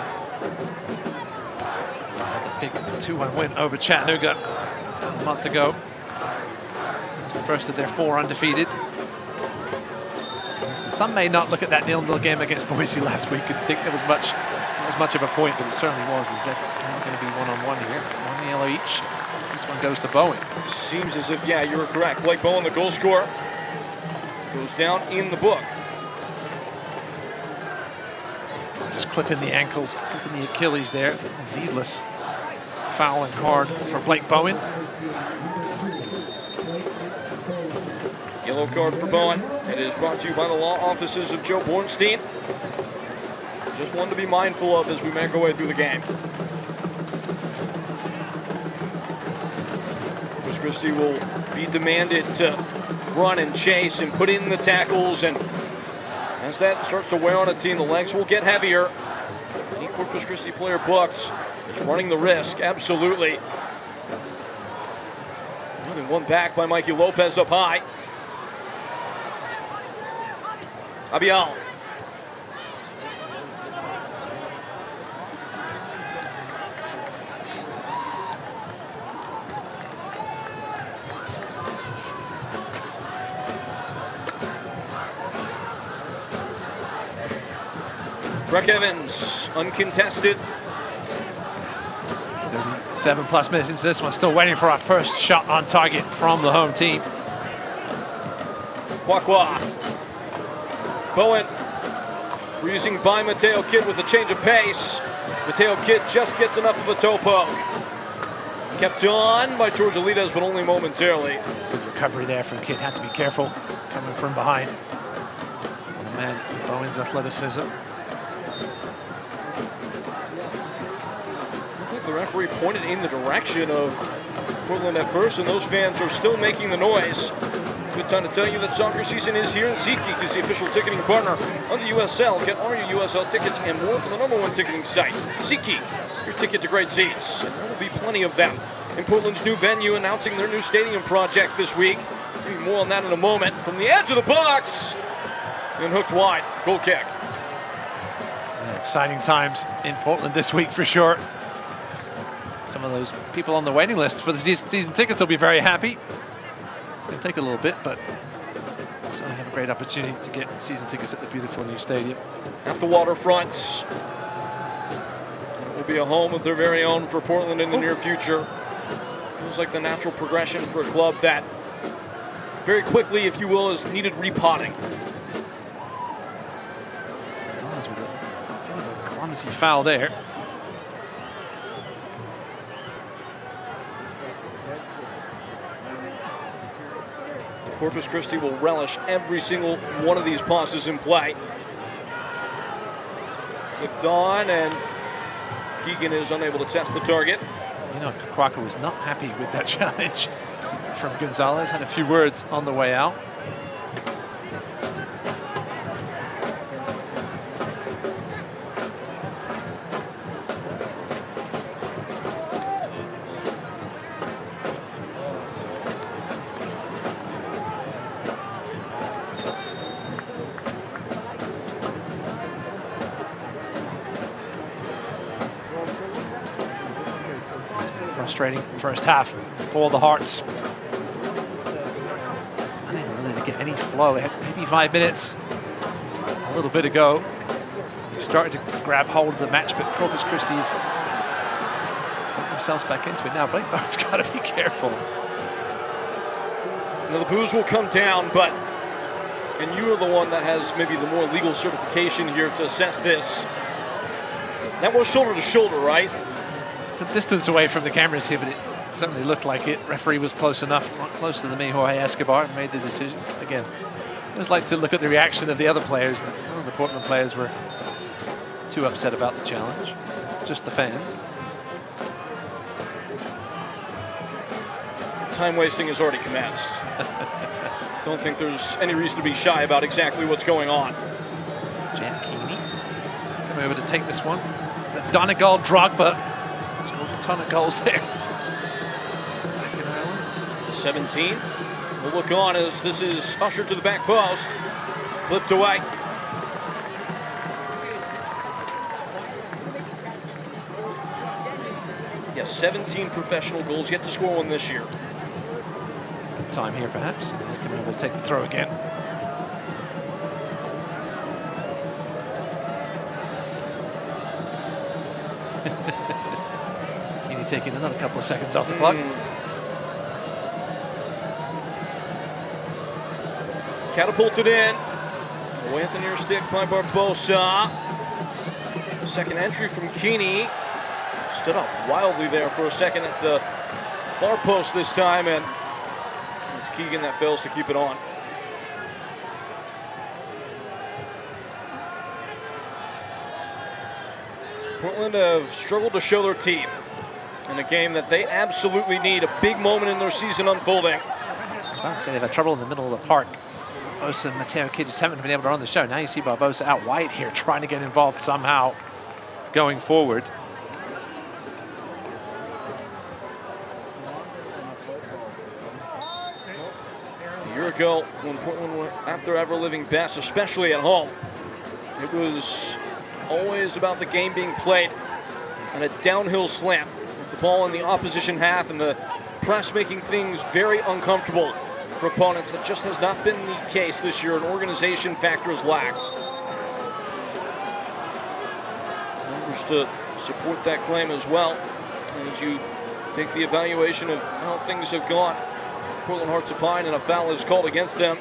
[SPEAKER 2] Big 2-1 win over Chattanooga a month ago. It was the first of their 4 undefeated. Listen, some may not look at that 0-0 game against Boise last week and think there was much of a point, but it certainly was. Is that now going to be one-on-one here? 1 yellow each. This one goes to Bowen.
[SPEAKER 1] Seems as if, yeah, you were correct. Blake Bowen, the goal scorer, goes down in the book.
[SPEAKER 2] Just clipping the ankles, clipping the Achilles there. Needless foul and card for Blake Bowen.
[SPEAKER 1] Yellow card for Bowen. It is brought to you by the law offices of Joe Bornstein. Just one to be mindful of as we make our way through the game. Corpus Christi will be demanded to run and chase and put in the tackles, and as that starts to wear on a team, the legs will get heavier. Any Corpus Christi player booked is running the risk, absolutely. More than one back by Mikey Lopez up high. Abial. Breck Evans, uncontested.
[SPEAKER 2] 37+ minutes into this one, still waiting for our first shot on target from the home team.
[SPEAKER 1] Kwakwa. Bowen breezing by Mateo Kidd with a change of pace. Mateo Kidd just gets enough of a toe poke. Kept on by George Alitas, but only momentarily.
[SPEAKER 2] Good recovery there from Kidd. Had to be careful coming from behind. And a man with Bowen's athleticism.
[SPEAKER 1] Looked like the referee pointed in the direction of Portland at first, and those fans are still making the noise. Good time to tell you that soccer season is here, and SeatGeek is the official ticketing partner of the USL. Get all your USL tickets and more from the #1 ticketing site, SeatGeek. your ticket to great seats. And there will be plenty of them in Portland's new venue, announcing their new stadium project this week. Maybe more on that in a moment. From the edge of the box, and hooked wide. Goal kick.
[SPEAKER 2] Yeah, exciting times in Portland this week for sure. Some of those people on the waiting list for the season tickets will be very happy. It's going to take a little bit, but so I have a great opportunity to get season tickets at the beautiful new stadium.
[SPEAKER 1] At the waterfronts. It will be a home of their very own for Portland in the near future. Feels like the natural progression for a club that very quickly, if you will, has needed repotting.
[SPEAKER 2] With a bit of a clumsy foul there.
[SPEAKER 1] Corpus Christi will relish every single one of these passes in play. Flipped on, and Keegan is unable to test the target.
[SPEAKER 2] You know, Crocker was not happy with that challenge from Gonzalez. Had a few words on the way out. Frustrating first half for the Hearts. Unable really to get any flow. They had maybe 5 minutes a little bit ago. Started to grab hold of the match, but Corpus Christi got themselves back into it now. Blake Barnett's got to be careful.
[SPEAKER 1] Now the boos will come down, but, and you are the one that has maybe the more legal certification here to assess this. That was shoulder to shoulder, right?
[SPEAKER 2] Some distance away from the cameras here, but it certainly looked like it. Referee was close enough, not closer than me, Jorge Escobar, and made the decision. Again, I always like to look at the reaction of the other players. None of the Portland players were too upset about the challenge, just the fans.
[SPEAKER 1] Time wasting has already commenced. Don't think there's any reason to be shy about exactly what's going on.
[SPEAKER 2] Jan Keeney coming over to take this one. The Donegal Drogba scored a ton of goals there. Back in Ireland.
[SPEAKER 1] 17 will look on as this is ushered to the back post. Clipped away. Yes, 17 professional goals, yet to score one this year.
[SPEAKER 2] Time here, perhaps. He's coming over to take the throw again. Keeney taking another couple of seconds off the clock.
[SPEAKER 1] Catapulted in. Away at the near stick by Barbosa. Second entry from Keeney. Stood up wildly there for a second at the far post this time, and it's Keegan that fails to keep it on. Portland have struggled to show their teeth in a game that they absolutely need. A big moment in their season unfolding.
[SPEAKER 2] I was about to say they've had trouble in the middle of the park. Barbosa and Mateo Kid just haven't been able to run the show. Now you see Barbosa out wide here, trying to get involved somehow going forward.
[SPEAKER 1] A year ago, when Portland were at their ever-living best, especially at home, it was always about the game being played on a downhill slant with the ball in the opposition half and the press making things very uncomfortable for opponents. That just has not been the case this year. An organization factor has lacked. Numbers to support that claim as well as you take the evaluation of how things have gone. Portland Hearts of Pine, and a foul is called against them.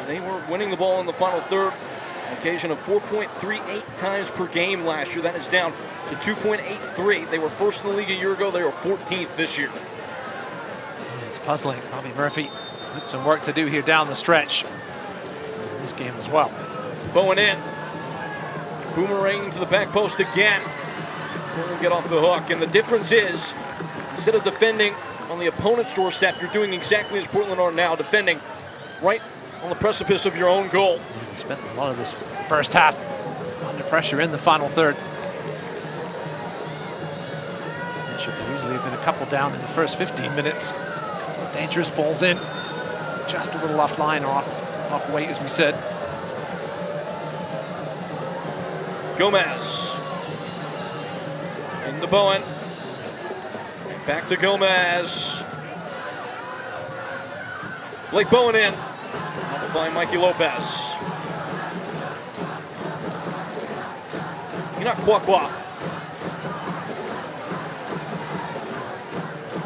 [SPEAKER 1] They were winning the ball in the final third, on occasion of 4.38 times per game last year. That is down to 2.83. They were first in the league a year ago. They were 14th this year.
[SPEAKER 2] It's puzzling. Bobby Murphy with some work to do here down the stretch in this game as well.
[SPEAKER 1] Bowen in. Boomerang to the back post again. Portland get off the hook, and the difference is, instead of defending on the opponent's doorstep, you're doing exactly as Portland are now, defending right on the precipice of your own goal.
[SPEAKER 2] Spent a lot of this first half under pressure in the final third. Actually, been a couple down in the first 15 minutes. Dangerous balls in. Just a little off line or off weight, as we said.
[SPEAKER 1] Gomez. Into Bowen. Back to Gomez. Blake Bowen in. Helped by Mikey Lopez. Kwakwa.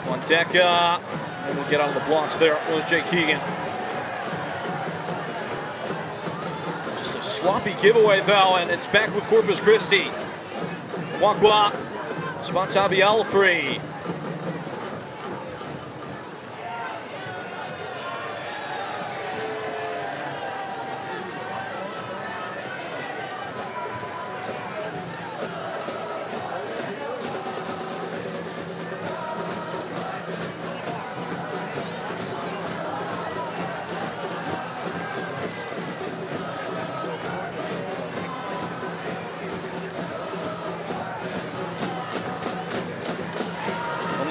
[SPEAKER 1] Wandeka. And we'll get out of the blocks there. It was Jake Keegan. Just a sloppy giveaway, though, and it's back with Corpus Christi. Kwakwa. Spots Abial free.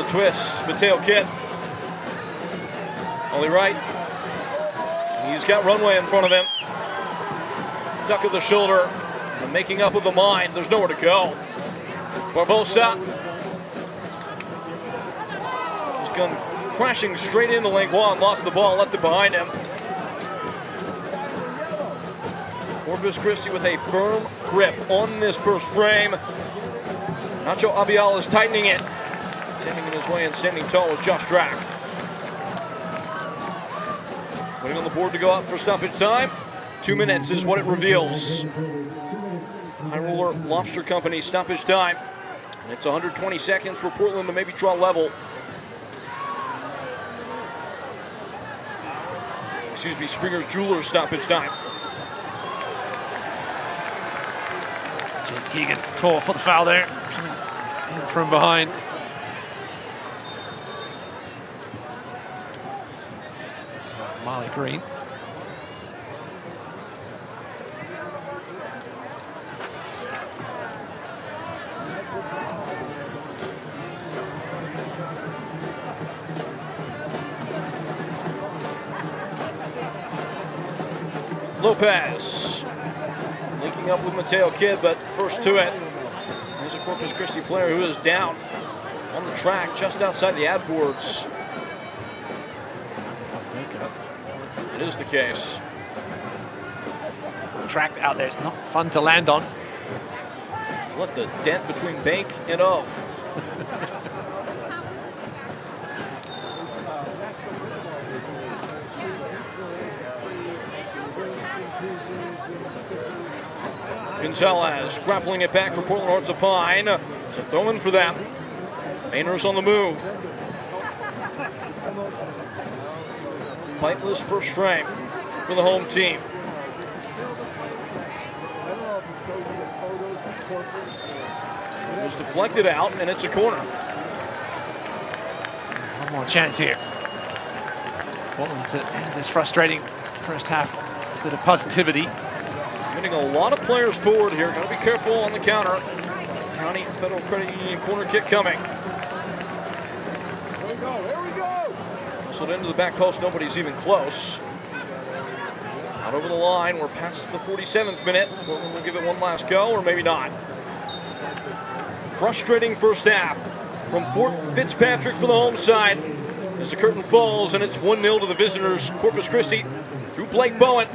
[SPEAKER 1] Twist, Mateo Kidd. Only right. He's got runway in front of him. Duck of the shoulder. And making up of the mind. There's nowhere to go. Barbosa. He's gone crashing straight into lane one. Lost the ball, left it behind him. Corpus Christi with a firm grip on this first frame. Nacho Abial is tightening it. Sending in his way and standing tall was Josh Drack. Waiting on the board to go out for stoppage time. 2 minutes is what it reveals. High Roller Lobster Company stoppage time. And it's 120 seconds for Portland to maybe draw level. Excuse me, Springer's Jewelers stoppage time.
[SPEAKER 2] Jake Keegan call for the foul there. In from behind. Molly Green.
[SPEAKER 1] Lopez linking up with Mateo Kidd, but first to it. There's a Corpus Christi player who is down on the track just outside the ad boards. It is the case.
[SPEAKER 2] Tracked out there, it's not fun to land on.
[SPEAKER 1] He's left a dent between bank and of. Gonzalez grappling it back for Portland Hearts of Pine. It's a throw in for them. Mainers on the move. Fightless first frame for the home team. It was deflected out, and it's a corner.
[SPEAKER 2] One more chance here. Portland to end this frustrating first half. A bit of positivity.
[SPEAKER 1] Getting a lot of players forward here. Got to be careful on the counter. County Federal Credit Union corner kick coming. Hustled into the back post. Nobody's even close. Out over the line. We're past the 47th minute. Portland will give it one last go, or maybe not. Frustrating first half from Fort Fitzpatrick for the home side. As the curtain falls, and it's 1-0 to the visitors. Corpus Christi, through Blake Bowen,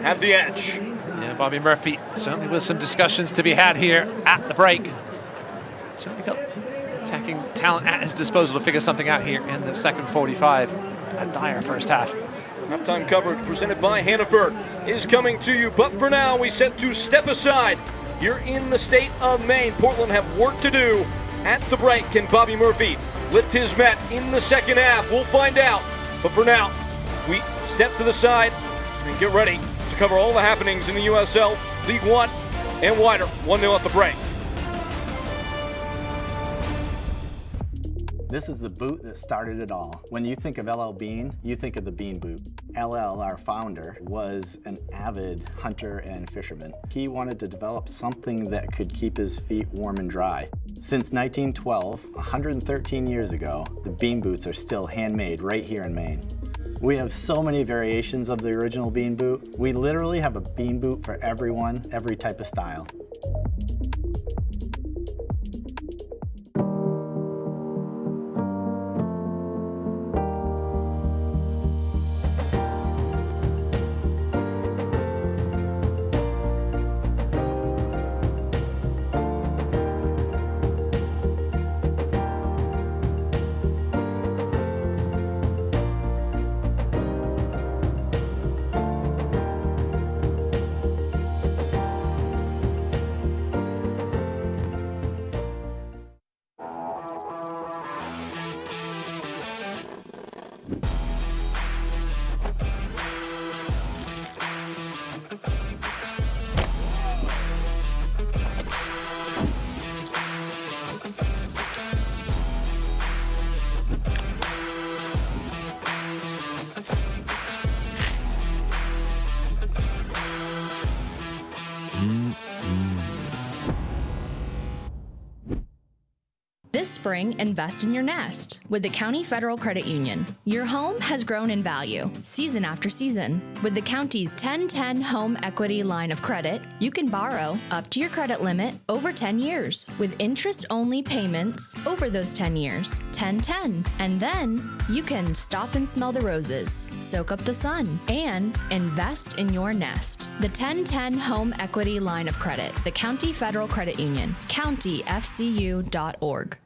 [SPEAKER 1] have the edge.
[SPEAKER 2] Yeah, Bobby Murphy, certainly with some discussions to be had here at the break. Certainly got attacking talent at his disposal to figure something out here in the second 45. A dire first half.
[SPEAKER 1] Halftime coverage presented by Hannaford is coming to you, but for now we set to step aside here in the state of Maine. Portland have work to do at the break. Can Bobby Murphy lift his Met in the second half? We'll find out. But for now, we step to the side and get ready to cover all the happenings in the USL League One and wider. 1-0 at the break.
[SPEAKER 9] This is the boot that started it all. When you think of LL Bean, you think of the Bean boot. LL, our founder, was an avid hunter and fisherman. He wanted to develop something that could keep his feet warm and dry. Since 1912, 113 years ago, the bean boots are still handmade right here in Maine. We have so many variations of the original bean boot. We literally have a bean boot for everyone, every type of style.
[SPEAKER 10] This spring, invest in your nest with the County Federal Credit Union. Your home has grown in value season after season. With the county's 10-10 Home Equity Line of Credit, you can borrow up to your credit limit over 10 years with interest-only payments over those 10 years, 10-10. And then you can stop and smell the roses, soak up the sun, and invest in your nest. The 10-10 Home Equity Line of Credit, the County Federal Credit Union, countyfcu.org.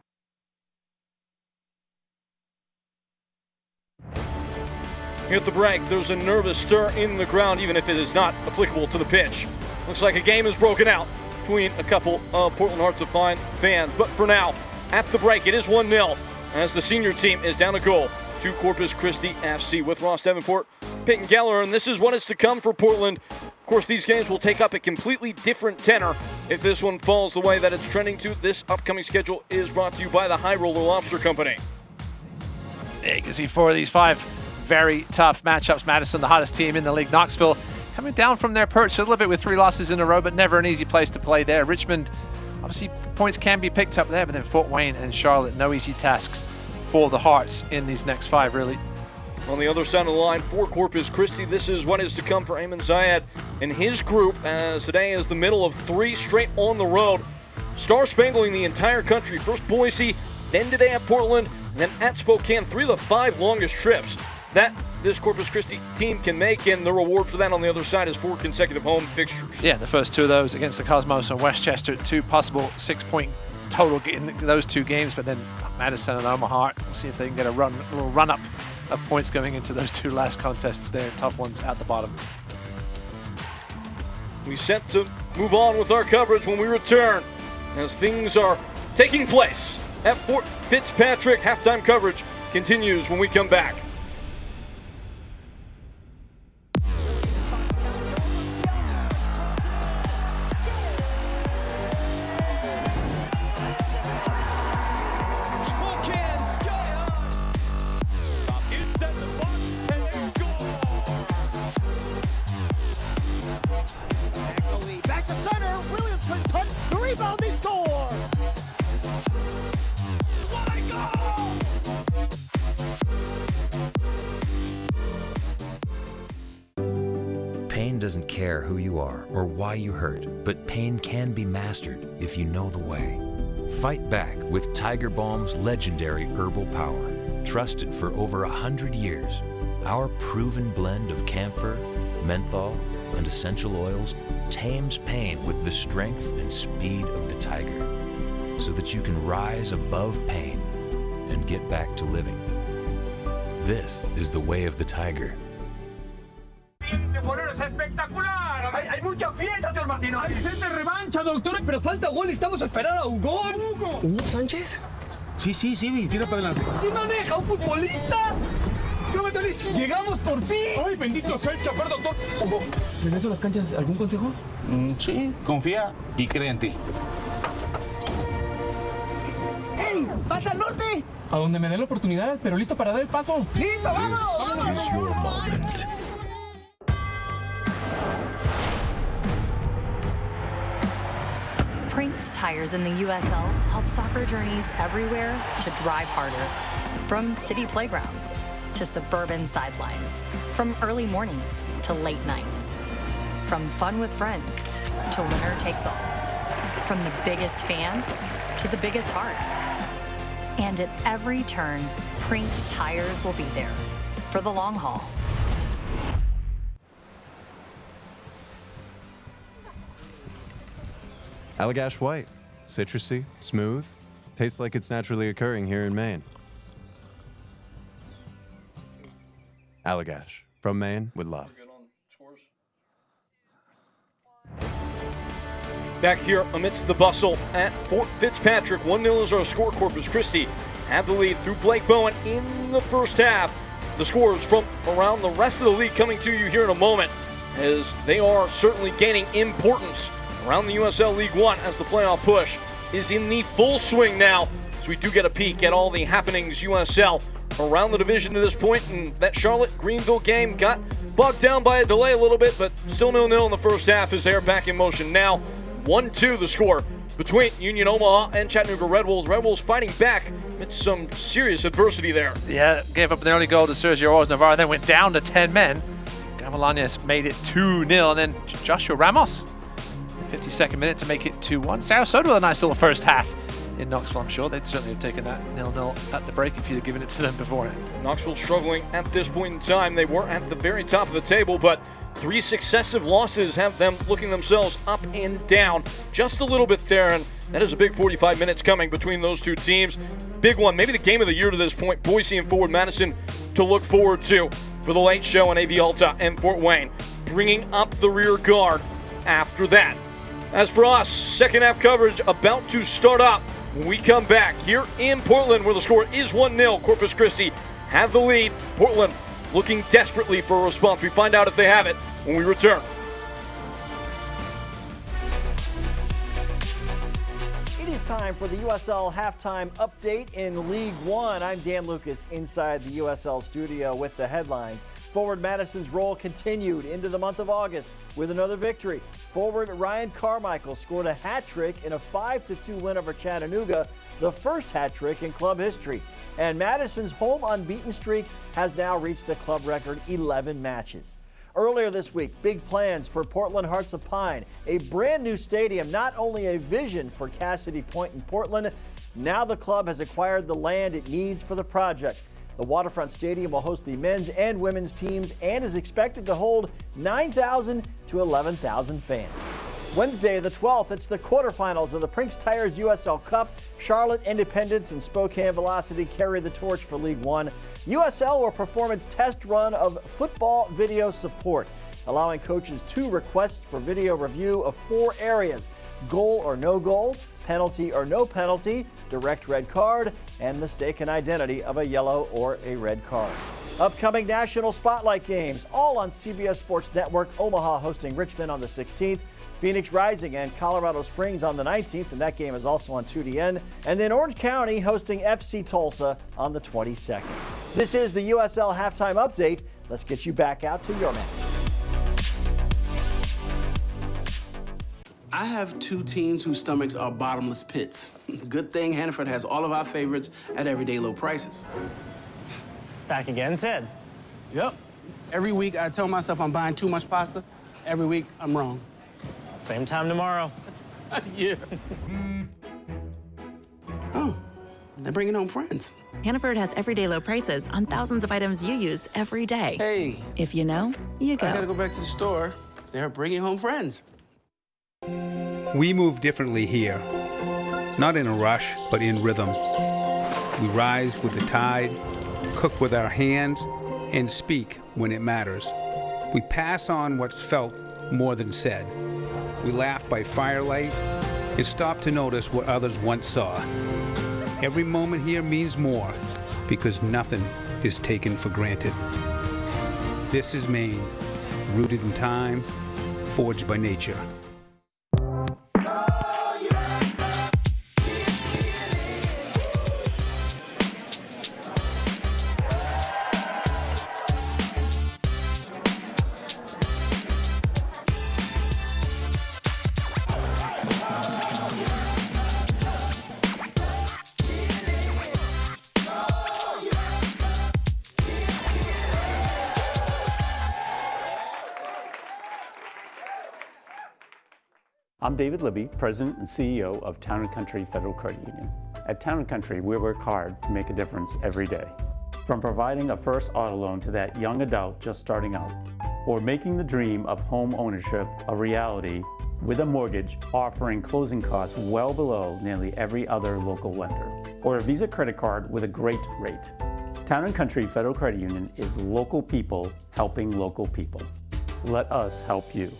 [SPEAKER 1] At the break, there's a nervous stir in the ground, even if it is not applicable to the pitch. Looks like a game has broken out between a couple of Portland Hearts of Fine fans. But for now, at the break, it is 1-0 as the senior team is down a goal to Corpus Christi FC with Ross Davenport, Peyton Geller, and this is what is to come for Portland. Of course, these games will take up a completely different tenor if this one falls the way that it's trending to. This upcoming schedule is brought to you by the High Roller Lobster Company.
[SPEAKER 2] Yeah, you can see 4 of these 5 very tough matchups. Madison, the hottest team in the league. Knoxville coming down from their perch a little bit with 3 losses in a row, but never an easy place to play there. Richmond, obviously points can be picked up there, but then Fort Wayne and Charlotte, no easy tasks for the Hearts in these next 5, really.
[SPEAKER 1] On the other side of the line for Corpus Christi, this is what is to come for Ayman Zayed and his group, as today is the middle of 3 straight on the road, star-spangling the entire country. First Boise, then today at Portland, and then at Spokane. 3 of the 5 longest trips that this Corpus Christi team can make, and the reward for that on the other side is 4 consecutive home fixtures.
[SPEAKER 2] Yeah, the first 2 of those against the Cosmos and Westchester, 2 possible 6-point total in those 2 games, but then Madison and Omaha, we'll see if they can get a little run-up of points going into those 2 last contests there, tough ones at the bottom.
[SPEAKER 1] We set to move on with our coverage when we return, as things are taking place at Fort Fitzpatrick. Halftime coverage continues when we come back.
[SPEAKER 11] Pain doesn't care who you are or why you hurt, but pain can be mastered if you know the way. Fight back with Tiger Balm's legendary herbal power. Trusted for over 100 years, our proven blend of camphor, menthol, and essential oils tames pain with the strength and speed of the tiger, so that you can rise above pain and get back to living. This is the way of the tiger.
[SPEAKER 12] Hay mucha fiesta, señor Martino. Hay gente revancha, doctor. Pero falta gol y estamos esperando a un gol. ¿Hugo Sánchez?
[SPEAKER 13] Sí, tira para adelante.
[SPEAKER 12] ¿Quién maneja? ¿Un futbolista? Señor Martino, llegamos por fin. Ay, bendito sea el chofer, doctor. Hugo, ¿regreso a las canchas? ¿Algún consejo?
[SPEAKER 13] Sí, confía y cree en ti.
[SPEAKER 12] ¡Ey! ¡Pasa al norte! A donde me dé la oportunidad, pero listo para dar el paso. ¡Listo, vámonos!
[SPEAKER 7] This is your moment.
[SPEAKER 14] Prinks tires in the USL help soccer journeys everywhere to drive harder. From city playgrounds to suburban sidelines, from early mornings to late nights, from fun with friends to winner takes all, from the biggest fan to the biggest heart. And at every turn, Prinks tires will be there for the long haul.
[SPEAKER 15] Allagash White. Citrusy, smooth, tastes like it's naturally occurring here in Maine. Allagash, from Maine with love.
[SPEAKER 1] Back here amidst the bustle at Fort Fitzpatrick, 1-0 is our score. Corpus Christi have the lead through Blake Bowen in the first half. The scores from around the rest of the league coming to you here in a moment, as they are certainly gaining importance around the USL League One as the playoff push is in the full swing now. So we do get a peek at all the happenings USL around the division to this point, and that Charlotte-Greenville game got bogged down by a delay a little bit, but still 0-0 in the first half as they are back in motion now. 1-2 the score between Union Omaha and Chattanooga Red Wolves. Red Wolves fighting back amidst some serious adversity there.
[SPEAKER 2] Yeah, gave up an early goal to Sergio Oroz Navarro, then went down to 10 men. Gavilanes made it 2-0, and then Joshua Ramos, 52nd minute to make it 2-1. Sarasota with a nice little first half in Knoxville. I'm sure they'd certainly have taken that 0-0 at the break if you'd have given it to them beforehand.
[SPEAKER 1] Knoxville struggling at this point in time. They were at the very top of the table, but 3 successive losses have them looking themselves up and down just a little bit there, and that is a big 45 minutes coming between those two teams. Big one, maybe the game of the year to this point, Boise and Forward Madison to look forward to for the late show in AV Alta and Fort Wayne, bringing up the rear guard after that. As for us, second half coverage about to start up when we come back here in Portland, where the score is 1-0. Corpus Christi have the lead. Portland looking desperately for a response. We find out if they have it when we return.
[SPEAKER 16] It is time for the USL halftime update in League One. I'm Dan Lucas inside the USL studio with the headlines. Forward Madison's role continued into the month of August with another victory. Forward Ryan Carmichael scored a hat trick in a 5-2 win over Chattanooga, the first hat trick in club history. And Madison's home unbeaten streak has now reached a club record 11 matches. Earlier this week, big plans for Portland Hearts of Pine, a brand new stadium, not only a vision for Cassidy Point in Portland, now the club has acquired the land it needs for the project. The Waterfront Stadium will host the men's and women's teams and is expected to hold 9,000 to 11,000 fans. Wednesday the 12th, it's the quarterfinals of the Prinks Tires USL Cup. Charlotte Independence and Spokane Velocity carry the torch for League One. USL will perform its test run of football video support, allowing coaches 2 requests for video review of 4 areas: goal or no goal, penalty or no penalty, direct red card, and mistaken identity of a yellow or a red card. Upcoming national spotlight games, all on CBS Sports Network. Omaha hosting Richmond on the 16th. Phoenix Rising and Colorado Springs on the 19th, and that game is also on 2DN. And then Orange County hosting FC Tulsa on the 22nd. This is the USL Halftime Update. Let's get you back out to your match.
[SPEAKER 17] I have 2 teens whose stomachs are bottomless pits. Good thing Hannaford has all of our favorites at everyday low prices.
[SPEAKER 18] Back again, Ted?
[SPEAKER 17] Yep. Every week I tell myself I'm buying too much pasta. Every week I'm wrong.
[SPEAKER 18] Same time tomorrow.
[SPEAKER 17] Yeah. Oh, they're bringing home friends.
[SPEAKER 19] Hannaford has everyday low prices on thousands of items you use every day.
[SPEAKER 17] Hey.
[SPEAKER 19] If you know, you go.
[SPEAKER 17] I gotta go back to the store. They're bringing home friends.
[SPEAKER 3] We move differently here, not in a rush, but in rhythm. We rise with the tide, cook with our hands, and speak when it matters. We pass on what's felt more than said. We laugh by firelight and stop to notice what others once saw. Every moment here means more because nothing is taken for granted. This is Maine, rooted in time, forged by nature.
[SPEAKER 20] I'm David Libby, President and CEO of Town & Country Federal Credit Union. At Town & Country, we work hard to make a difference every day. From providing a first auto loan to that young adult just starting out, or making the dream of home ownership a reality with a mortgage offering closing costs well below nearly every other local lender, or a Visa credit card with a great rate. Town & Country Federal Credit Union is local people helping local people. Let us help you.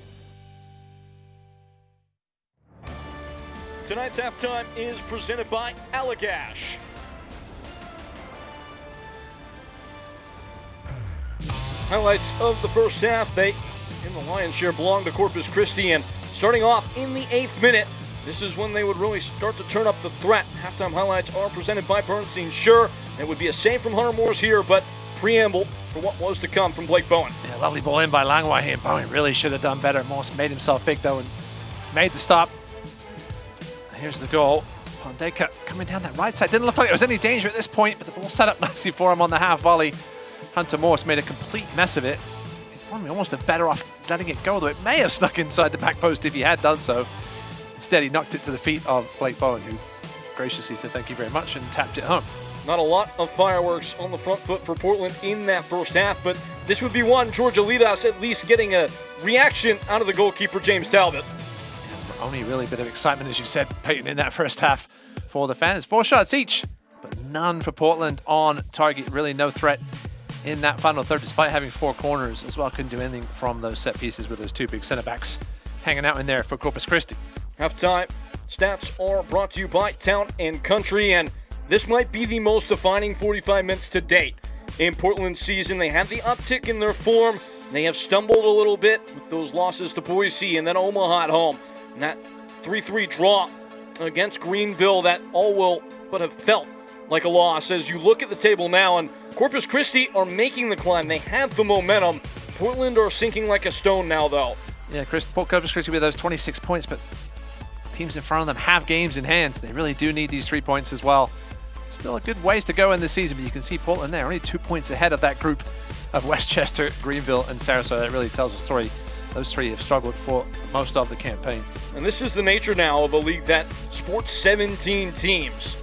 [SPEAKER 1] Tonight's halftime is presented by Allagash. Highlights of the first half, they, in the lion's share, belong to Corpus Christi, and starting off in the 8th minute, this is when they would really start to turn up the threat. Halftime highlights are presented by Bernstein. Sure, it would be a save from Hunter Moores here, but preamble for what was to come from Blake Bowen.
[SPEAKER 2] Yeah, lovely ball in by Langway here. Bowen really should have done better. Morse made himself big though and made the stop. Here's the goal. Pondeka coming down that right side. Didn't look like there was any danger at this point, but the ball set up nicely for him on the half volley. Hunter Morse made a complete mess of it. He's probably almost better off letting it go, though it may have snuck inside the back post if he had done so. Instead, he knocked it to the feet of Blake Bowen, who graciously said thank you very much and tapped it home.
[SPEAKER 1] Not a lot of fireworks on the front foot for Portland in that first half, but this would be one Georgia Lidas at least getting a reaction out of the goalkeeper, James Talbot.
[SPEAKER 2] Only really a bit of excitement, as you said, Peyton, in that first half for the fans. 4 shots each, but none for Portland on target. Really no threat in that final third, despite having 4 corners as well. Couldn't do anything from those set pieces with those 2 big centre-backs hanging out in there for Corpus Christi.
[SPEAKER 1] Halftime stats are brought to you by Town & Country, and this might be the most defining 45 minutes to date in Portland's season. They have the uptick in their form. They have stumbled a little bit with those losses to Boise and then Omaha at home. And that 3-3 draw against Greenville, that all will but have felt like a loss. As you look at the table now, and Corpus Christi are making the climb. They have the momentum. Portland are sinking like a stone now, though.
[SPEAKER 2] Yeah, Corpus Christi with those 26 points, but teams in front of them have games in hand. They really do need these 3 points as well. Still a good ways to go in the season, but you can see Portland there, only 2 points ahead of that group of Westchester, Greenville, and Sarasota. That really tells a story. Those 3 have struggled for most of the campaign.
[SPEAKER 1] And this is the nature now of a league that sports 17 teams.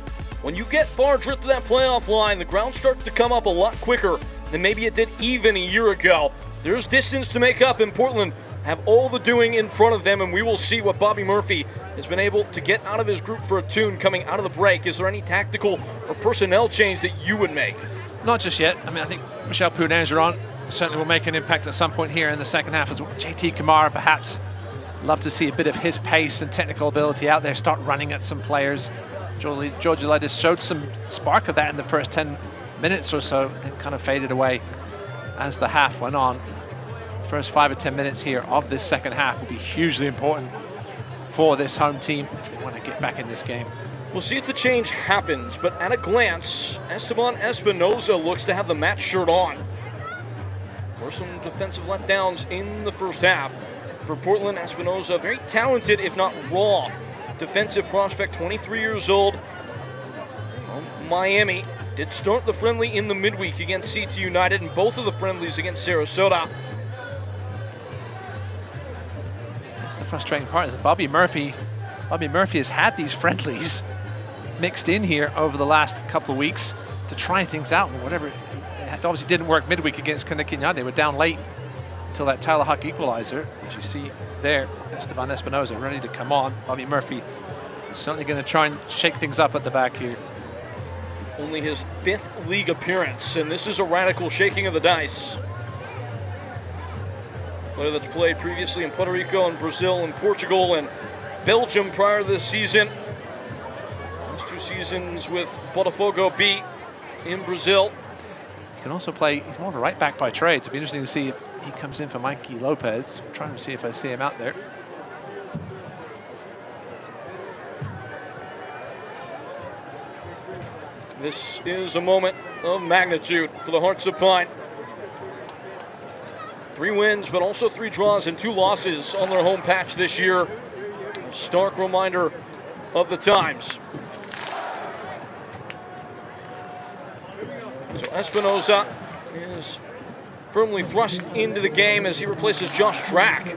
[SPEAKER 1] When you get far drift to that playoff line, the ground starts to come up a lot quicker than maybe it did even a year ago. There's distance to make up, and Portland have all the doing in front of them, and we will see what Bobby Murphy has been able to get out of his group for a tune coming out of the break. Is there any tactical or personnel change that you would make?
[SPEAKER 2] Not just yet. I mean, I think Michel Pounageron certainly will make an impact at some point here in the second half as well. JT Kamara, perhaps. Love to see a bit of his pace and technical ability out there, start running at some players. Georgia Lidas showed some spark of that in the first 10 minutes or so, then kind of faded away as the half went on. First 5 or 10 minutes here of this second half will be hugely important for this home team if they want to get back in this game.
[SPEAKER 1] We'll see if the change happens, but at a glance, Esteban Espinoza looks to have the match shirt on. There were some defensive letdowns in the first half. For Portland, Espinoza, very talented, if not raw, defensive prospect, 23 years old, from Miami. Did start the friendly in the midweek against CT United and both of the friendlies against Sarasota.
[SPEAKER 2] That's the frustrating part, is that Bobby Murphy has had these friendlies mixed in here over the last couple of weeks to try things out. Whatever, it obviously didn't work midweek against Connecticut United. They were down late until that Tyler Huck equalizer, as you see there. Esteban Espinoza ready to come on. Bobby Murphy certainly going to try and shake things up at the back here.
[SPEAKER 1] Only his 5th league appearance, and this is a radical shaking of the dice. Player that's played previously in Puerto Rico and Brazil and Portugal and Belgium prior to this season. Last 2 seasons with Botafogo B in Brazil.
[SPEAKER 2] He can also play, he's more of a right back by trade. It'll be interesting to see if he comes in for Mikey Lopez. I'm trying to see if I see him out there.
[SPEAKER 1] This is a moment of magnitude for the Hearts of Pine. 3 wins, but also 3 draws and 2 losses on their home patch this year. A stark reminder of the times. So Espinoza is firmly thrust into the game as he replaces Josh Drack.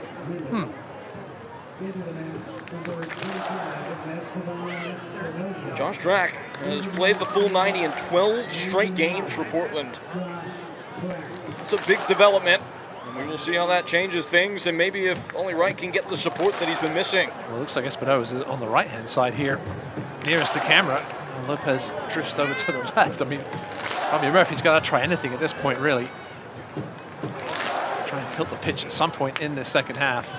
[SPEAKER 1] Josh Drack has played the full 90 in 12 straight games for Portland. It's a big development, and we will see how that changes things, and maybe if Ollie Wright can get the support that he's been missing.
[SPEAKER 2] Well, it looks like Espinosa is on the right-hand side here, nearest the camera. And Lopez drifts over to the left. I mean, Bobby Murphy's got to try anything at this point, really. Try and tilt the pitch at some point in this second half.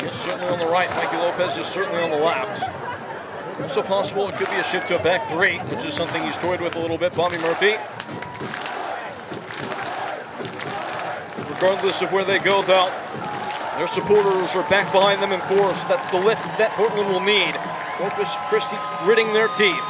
[SPEAKER 1] He's certainly on the right. Mikey Lopez is certainly on the left. Also possible it could be a shift to a back three, which is something he's toyed with a little bit. Bobby Murphy. Regardless of where they go, though, their supporters are back behind them in force. That's the lift that Portland will need. Corpus Christi gritting their teeth,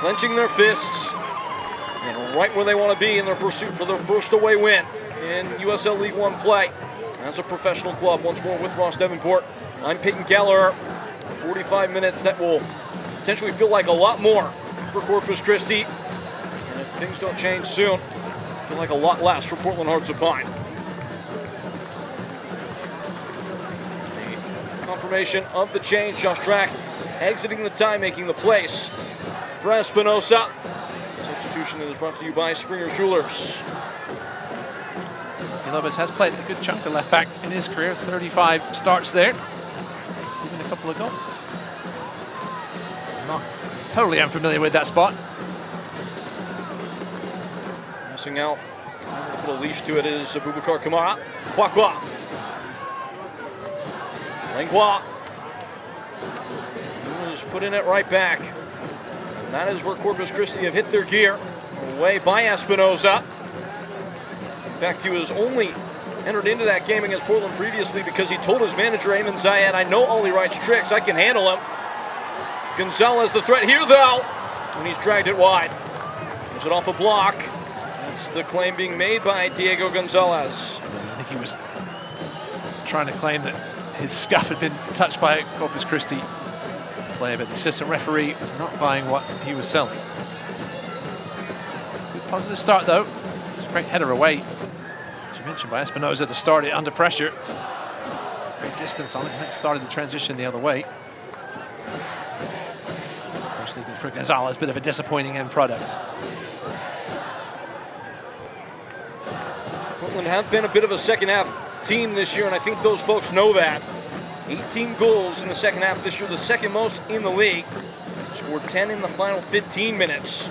[SPEAKER 1] clenching their fists, and right where they want to be in their pursuit for their first away win in USL League One play as a professional club. Once more with Ross Davenport, I'm Peyton Gallagher. 45 minutes that will potentially feel like a lot more for Corpus Christi. And if things don't change soon, feel like a lot less for Portland Hearts of Pine. The confirmation of the change. Josh Drack exiting the tie, making the place for Espinosa. The substitution is brought to you by Springer's Jewelers.
[SPEAKER 2] Lopez has played a good chunk of left back in his career, 35 starts there, even a couple of goals. I'm not totally unfamiliar with that spot.
[SPEAKER 1] Missing out. Put a leash to it is Abubakar Kamara. Kwakwa. Langlois. He was put in at right back. And that is where Corpus Christi have hit their gear. Away by Espinosa. In fact, he was only entered into that game against Portland previously because he told his manager, Ayman Zayed, I know Ollie Wright's tricks, I can handle him. Gonzalez the threat here, though, and he's dragged it wide. Is it off a block? That's the claim being made by Diego Gonzalez.
[SPEAKER 2] I think he was trying to claim that his scuff had been touched by a Corpus Christi player, but the assistant referee was not buying what he was selling. Good positive start, though. It's a great header away. Mentioned by Espinosa to start it under pressure. Great distance on it. Started the transition the other way. Unfortunately for Gonzalez, bit of a disappointing end product.
[SPEAKER 1] Portland have been a bit of a second half team this year, and I think those folks know that. 18 goals in the second half this year, the second most in the league. Scored 10 in the final 15 minutes.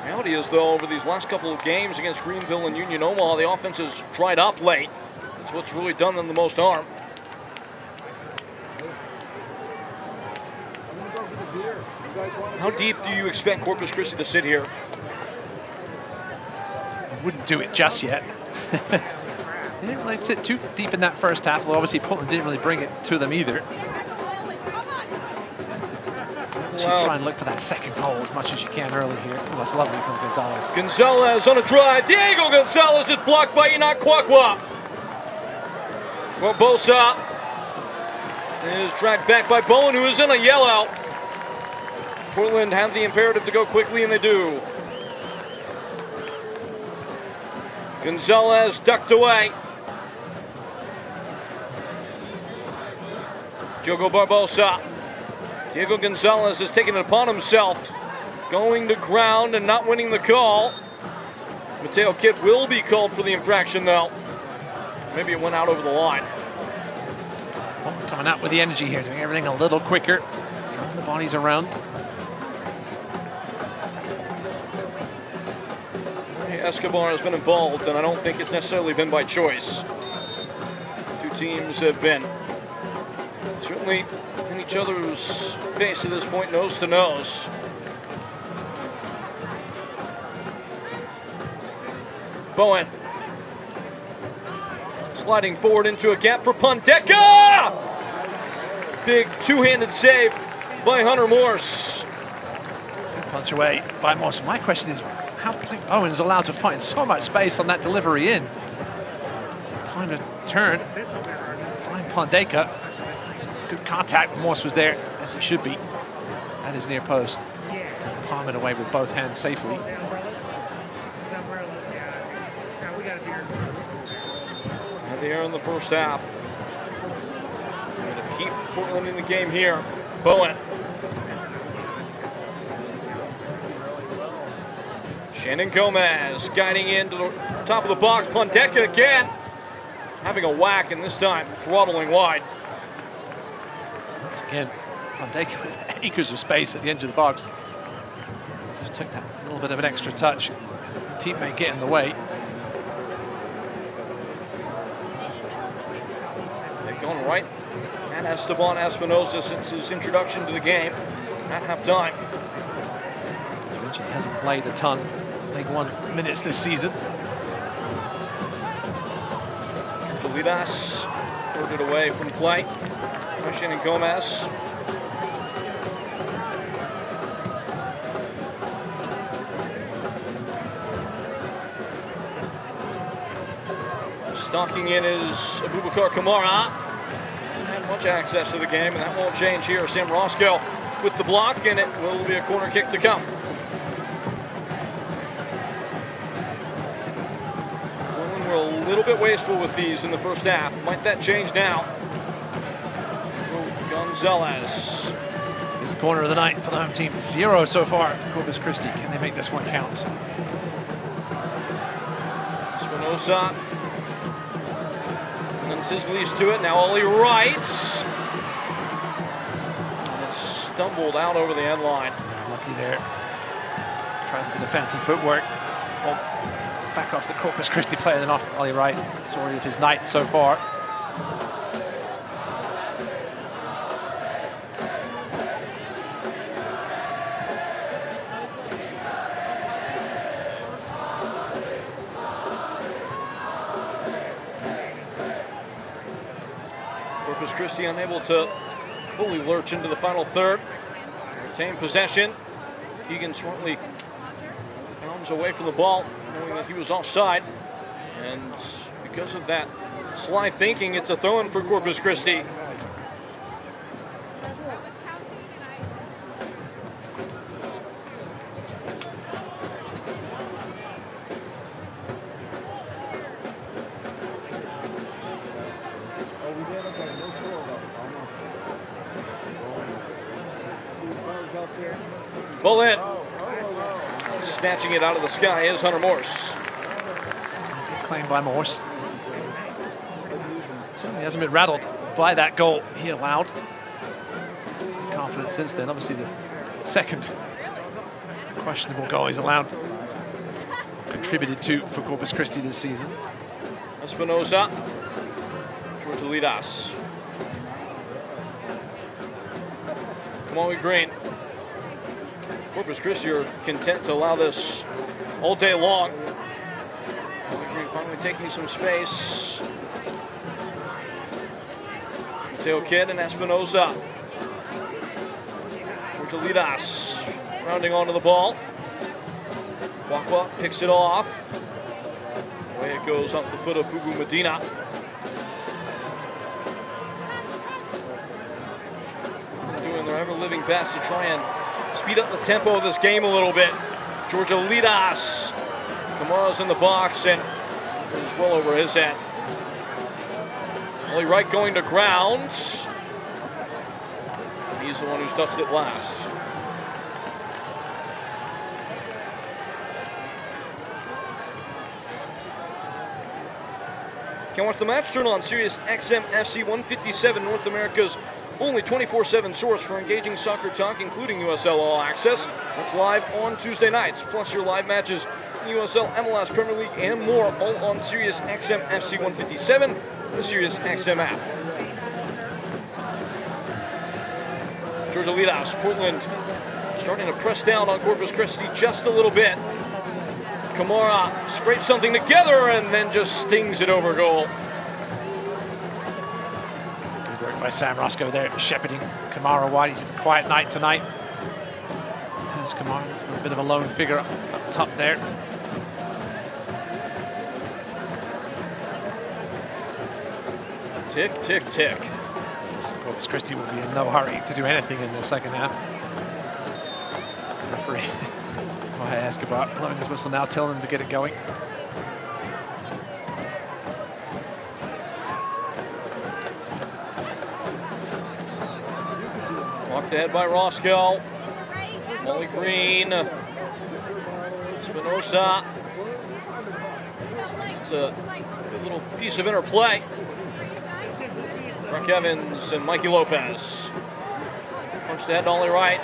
[SPEAKER 1] Reality is, though, over these last couple of games against Greenville and Union Omaha, the offense has dried up late. That's what's really done them the most harm. How deep do you expect Corpus Christi to sit here?
[SPEAKER 2] I wouldn't do it just yet. They didn't really sit too deep in that first half. Well, obviously Portland didn't really bring it to them either. Wow. Try and look for that second goal as much as you can early here. Oh, that's lovely from Gonzalez.
[SPEAKER 1] Gonzalez on a drive. Diego Gonzalez is blocked by Enoch Kwakwa. Barbosa is dragged back by Bowen, who is in a yellow. Portland have the imperative to go quickly, and they do. Gonzalez ducked away. Diogo Barbosa. Diego Gonzalez has taken it upon himself, going to ground and not winning the call. Mateo Kidd will be called for the infraction, though. Maybe it went out over the line.
[SPEAKER 2] Coming out with the energy here, doing everything a little quicker, throwing the bodies around.
[SPEAKER 1] Escobar has been involved, and I don't think it's necessarily been by choice. Two teams have been certainly in each other's face to this point, nose to nose. Bowen sliding forward into a gap for Pondeka! Big two-handed save by Hunter Morse.
[SPEAKER 2] Punch away by Morse. My question is, how Blake Bowen's allowed to find so much space on that delivery in? Time to turn. Find Pondeka. Good contact. Morse was there, as he should be, at his near post, to palm it away with both hands safely.
[SPEAKER 1] there in the first half. Going to keep Portland in the game here. Bowen. Shannon Gomez guiding into the top of the box. Pondeka again. Having a whack, and this time throttling wide.
[SPEAKER 2] Once again, Pondeka with acres of space at the edge of the box. Just took that little bit of an extra touch. Teammate get in the way.
[SPEAKER 1] They've gone right at Esteban Espinosa since his introduction to the game at halftime.
[SPEAKER 2] As mentioned, he hasn't played a ton League One minutes this season.
[SPEAKER 1] Delidas worked it away from play. Shannon Gomez. Stalking in is Abubakar Kamara. Hasn't had much access to the game, and that won't change here. Sam Roscoe with the block, and it will be a corner kick to come. Portland were a little bit wasteful with these in the first half. Might that change now? Gonzalez.
[SPEAKER 2] Fifth corner of the night for the home team. 0 so far for Corpus Christi. Can they make this one count?
[SPEAKER 1] Espinosa. Lends his leash to it. Now Ollie writes. And it stumbled out over the end line.
[SPEAKER 2] Lucky there. Trying to do the fancy footwork. Ball back off the Corpus Christi player, then off Ollie Wright. Story of his night so far.
[SPEAKER 1] Corpus Christi unable to fully lurch into the final third. Retain possession. Keegan smartly pounds away from the ball, knowing that he was offside. And because of that sly thinking, it's a throw-in for Corpus Christi. Ball in. Snatching it out of the sky is Hunter Morse.
[SPEAKER 2] Claimed by Morse. Certainly hasn't been rattled by that goal he allowed. Confident since then. Obviously the second questionable goal he's allowed. Contributed to for Corpus Christi this season.
[SPEAKER 1] Espinosa. Towards Delidas. Kamali Green. Corpus Christi are content to allow this all day long. Green finally taking some space. Mateo Kidd and Espinosa. Tortolidas rounding onto the ball. Wakwa picks it off. Away it goes off the foot of Pugu Medina. Doing their ever-living best to try and speed up the tempo of this game a little bit. Georgia Lidas. Kamara's in the box and goes well over his head. Ollie Wright going to ground. He's the one who's touched it last. Can watch the match turn on Sirius XM FC 157, North America's only 24/7 source for engaging soccer talk, including USL All Access. That's live on Tuesday nights, plus your live matches in USL, MLS, Premier League, and more, all on Sirius XM FC 157, the Sirius XM app. Georgia Lidas, Portland starting to press down on Corpus Christi just a little bit. Kamara scrapes something together and then just stings it over goal.
[SPEAKER 2] Good work by Sam Roscoe there, shepherding Kamara wide. He's had a quiet night tonight. There's Kamara, a bit of a lone figure up top there.
[SPEAKER 1] Tick, tick, tick.
[SPEAKER 2] So Corpus Christi will be in no hurry to do anything in the second half. Referee Jorge Escobar blowing his whistle now, telling them to get it going.
[SPEAKER 1] Poked ahead by Roscoe. Molly Green. Espinosa. It's a good little piece of interplay. Brock Evans and Mikey Lopez. Punched ahead to Ollie Wright.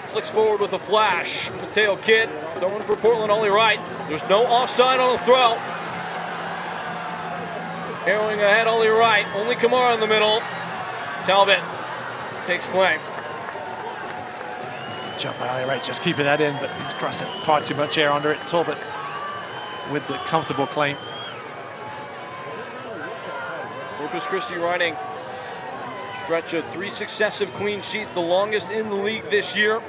[SPEAKER 1] Flicks forward with a flash. Mateo Kidd throwing for Portland. Ollie Wright. There's no offside on the throw. Arrowing ahead, Ollie Wright. Only Kamara in the middle. Talbot takes claim.
[SPEAKER 2] Jump by Ollie Wright, just keeping that in, but he's crossing far too much air under it. Talbot with the comfortable claim.
[SPEAKER 1] Corpus Christi riding stretch of 3 successive clean sheets, the longest in the league this year.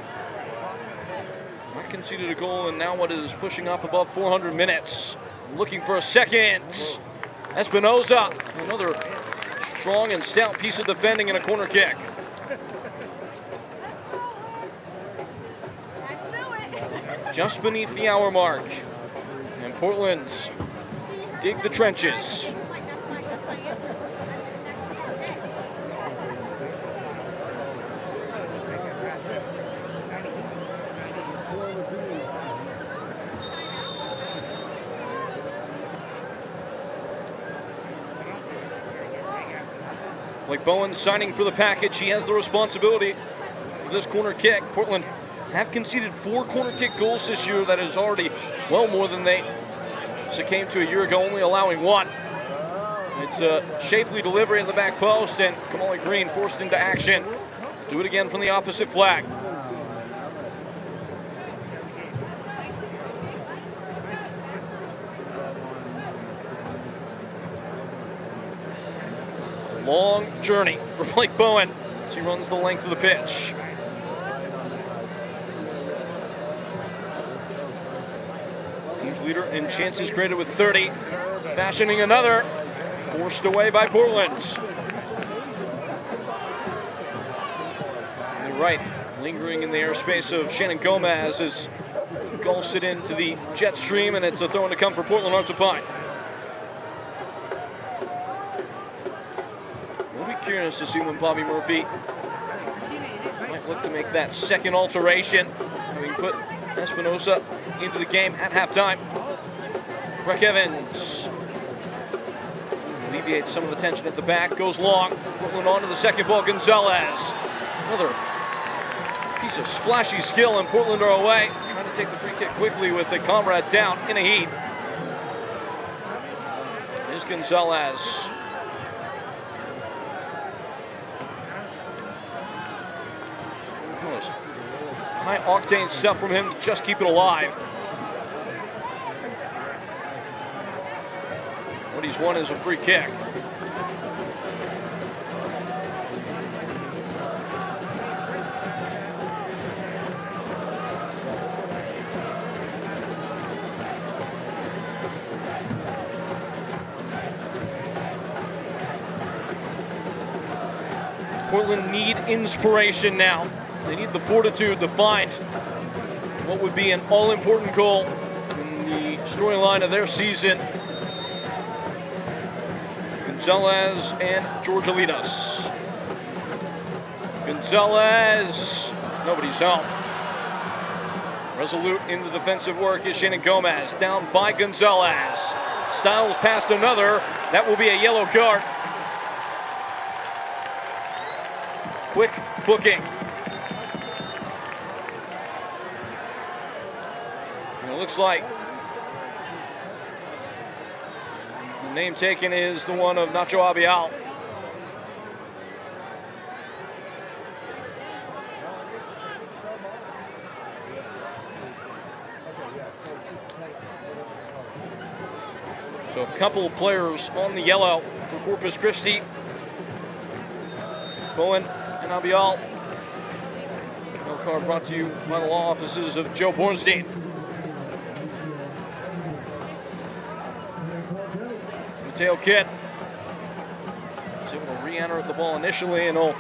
[SPEAKER 1] Not conceded a goal, and now what is pushing up above 400 minutes. Looking for a second. Espinosa, another strong and stout piece of defending and a corner kick. Just beneath the hour mark. And Portland dig the trenches. Like Bowen signing for the package, he has the responsibility for this corner kick. Portland have conceded 4 corner kick goals this year. That is already well more than they succumbed to a year ago, only allowing 1. It's a Shafley delivery in the back post, and Kamali Green forced into action. Do it again from the opposite flag. Long journey for Blake Bowen as he runs the length of the pitch. Team's leader in chances created with 30. Fashioning another. Forced away by Portland. On the right, lingering in the airspace of Shannon Gomez as gulfs it into the jet stream, and it's a throw in to come for Portland Arts of Pine. We'll be curious to see when Bobby Murphy might look to make that second alteration, having put Espinosa into the game at halftime. Brock Evans alleviates some of the tension at the back, goes long. Portland on to the second ball. Gonzalez. Another piece of splashy skill, and Portland are away. Trying to take the free kick quickly with a comrade down in a heat. Here's Gonzalez. High octane stuff from him to just keep it alive. What he's won is a free kick. Portland need inspiration now. They need the fortitude to find what would be an all-important goal in the storyline of their season. Gonzalez and Georgelitas. Gonzalez, nobody's home. Resolute in the defensive work is Shannon Gomez, down by Gonzalez. Styles past another, that will be a yellow card. Quick booking. And it looks like the name taken is the one of Nacho Abial. So a couple of players on the yellow for Corpus Christi. Bowen and Abial. Yellow card brought to you by the law offices of Joe Bornstein. Mateo Kidd is able to re-enter the ball initially, and he'll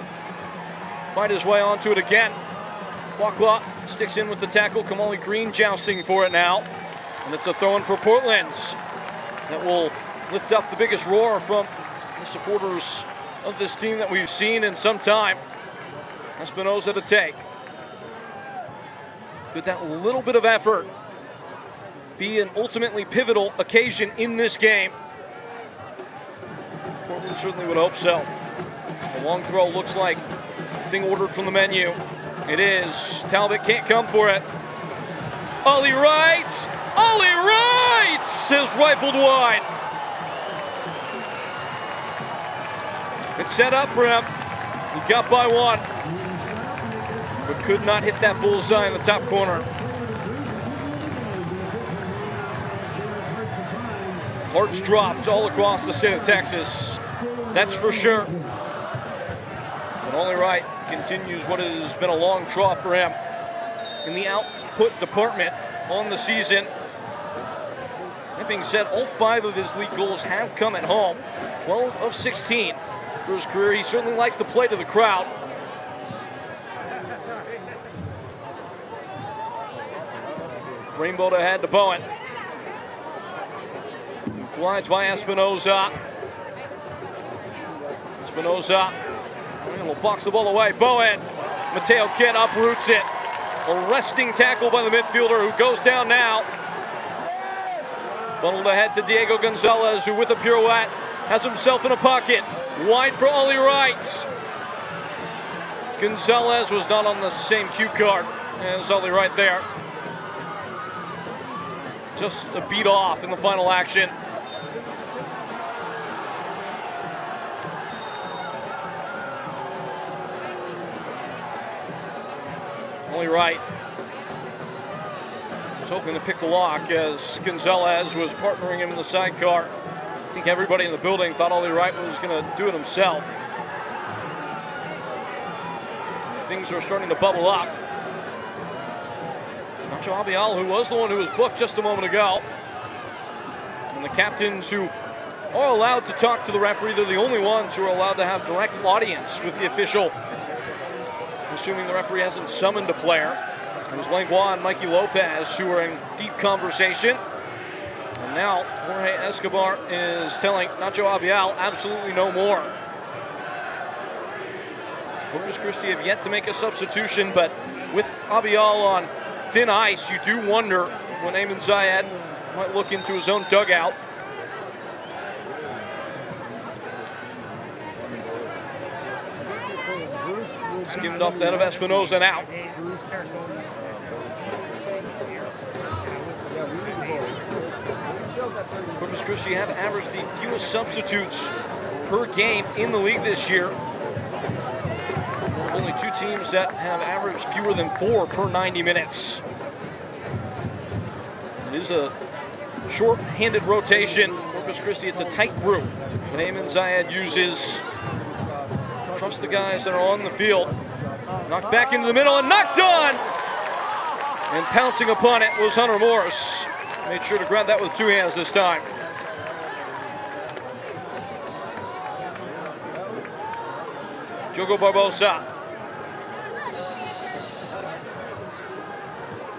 [SPEAKER 1] fight his way onto it again. Kwakwa sticks in with the tackle. Kamali Green jousting for it now. And it's a throw-in for Portland that will lift up the biggest roar from the supporters of this team that we've seen in some time. Espinoza to take. Could that little bit of effort be an ultimately pivotal occasion in this game? Portland certainly would hope so. The long throw looks like a thing ordered from the menu. It is. Talbot can't come for it. Ollie Wright! Ollie Wright is rifled wide. It's set up for him. He got by one, but could not hit that bullseye in the top corner. Hearts dropped all across the state of Texas. That's for sure. But Ollie Wright continues what has been a long trough for him in the output department on the season. That being said, all 5 of his league goals have come at home. 12 of 16 for his career. He certainly likes to play to the crowd. Rainbow ahead to Bowen. He glides by Espinoza. Espinoza will box the ball away. Bowen. Mateo Kidd uproots it. Arresting tackle by the midfielder who goes down now. Funneled ahead to Diego Gonzalez, who with a pirouette has himself in a pocket. Wide for Ollie Wright. Gonzalez was not on the same cue card as Ollie Wright there. Just a beat off in the final action. Ollie Wright was hoping to pick the lock as Gonzalez was partnering him in the sidecar. I think everybody in the building thought Ollie Wright was going to do it himself. Things are starting to bubble up. Nacho Abial, who was the one who was booked just a moment ago. And the captains who are allowed to talk to the referee, they're the only ones who are allowed to have direct audience with the official. Assuming the referee hasn't summoned a player. It was Langlois and Mikey Lopez who were in deep conversation. And now Jorge Escobar is telling Nacho Abial absolutely no more. Corpus Christi have yet to make a substitution, but with Abial on thin ice, you do wonder when Ayman Zayed might look into his own dugout. Skimmed off that of Espinoza and out. Corpus Christi have averaged the fewest substitutes per game in the league this year. Only 2 teams that have averaged fewer than 4 per 90 minutes. It is a short-handed rotation. Corpus Christi, it's a tight group. And Ayman Zayed uses trust the guys that are on the field. Knocked back into the middle and knocked on! And pouncing upon it was Hunter Morris. Made sure to grab that with 2 hands this time. Diogo Barbosa.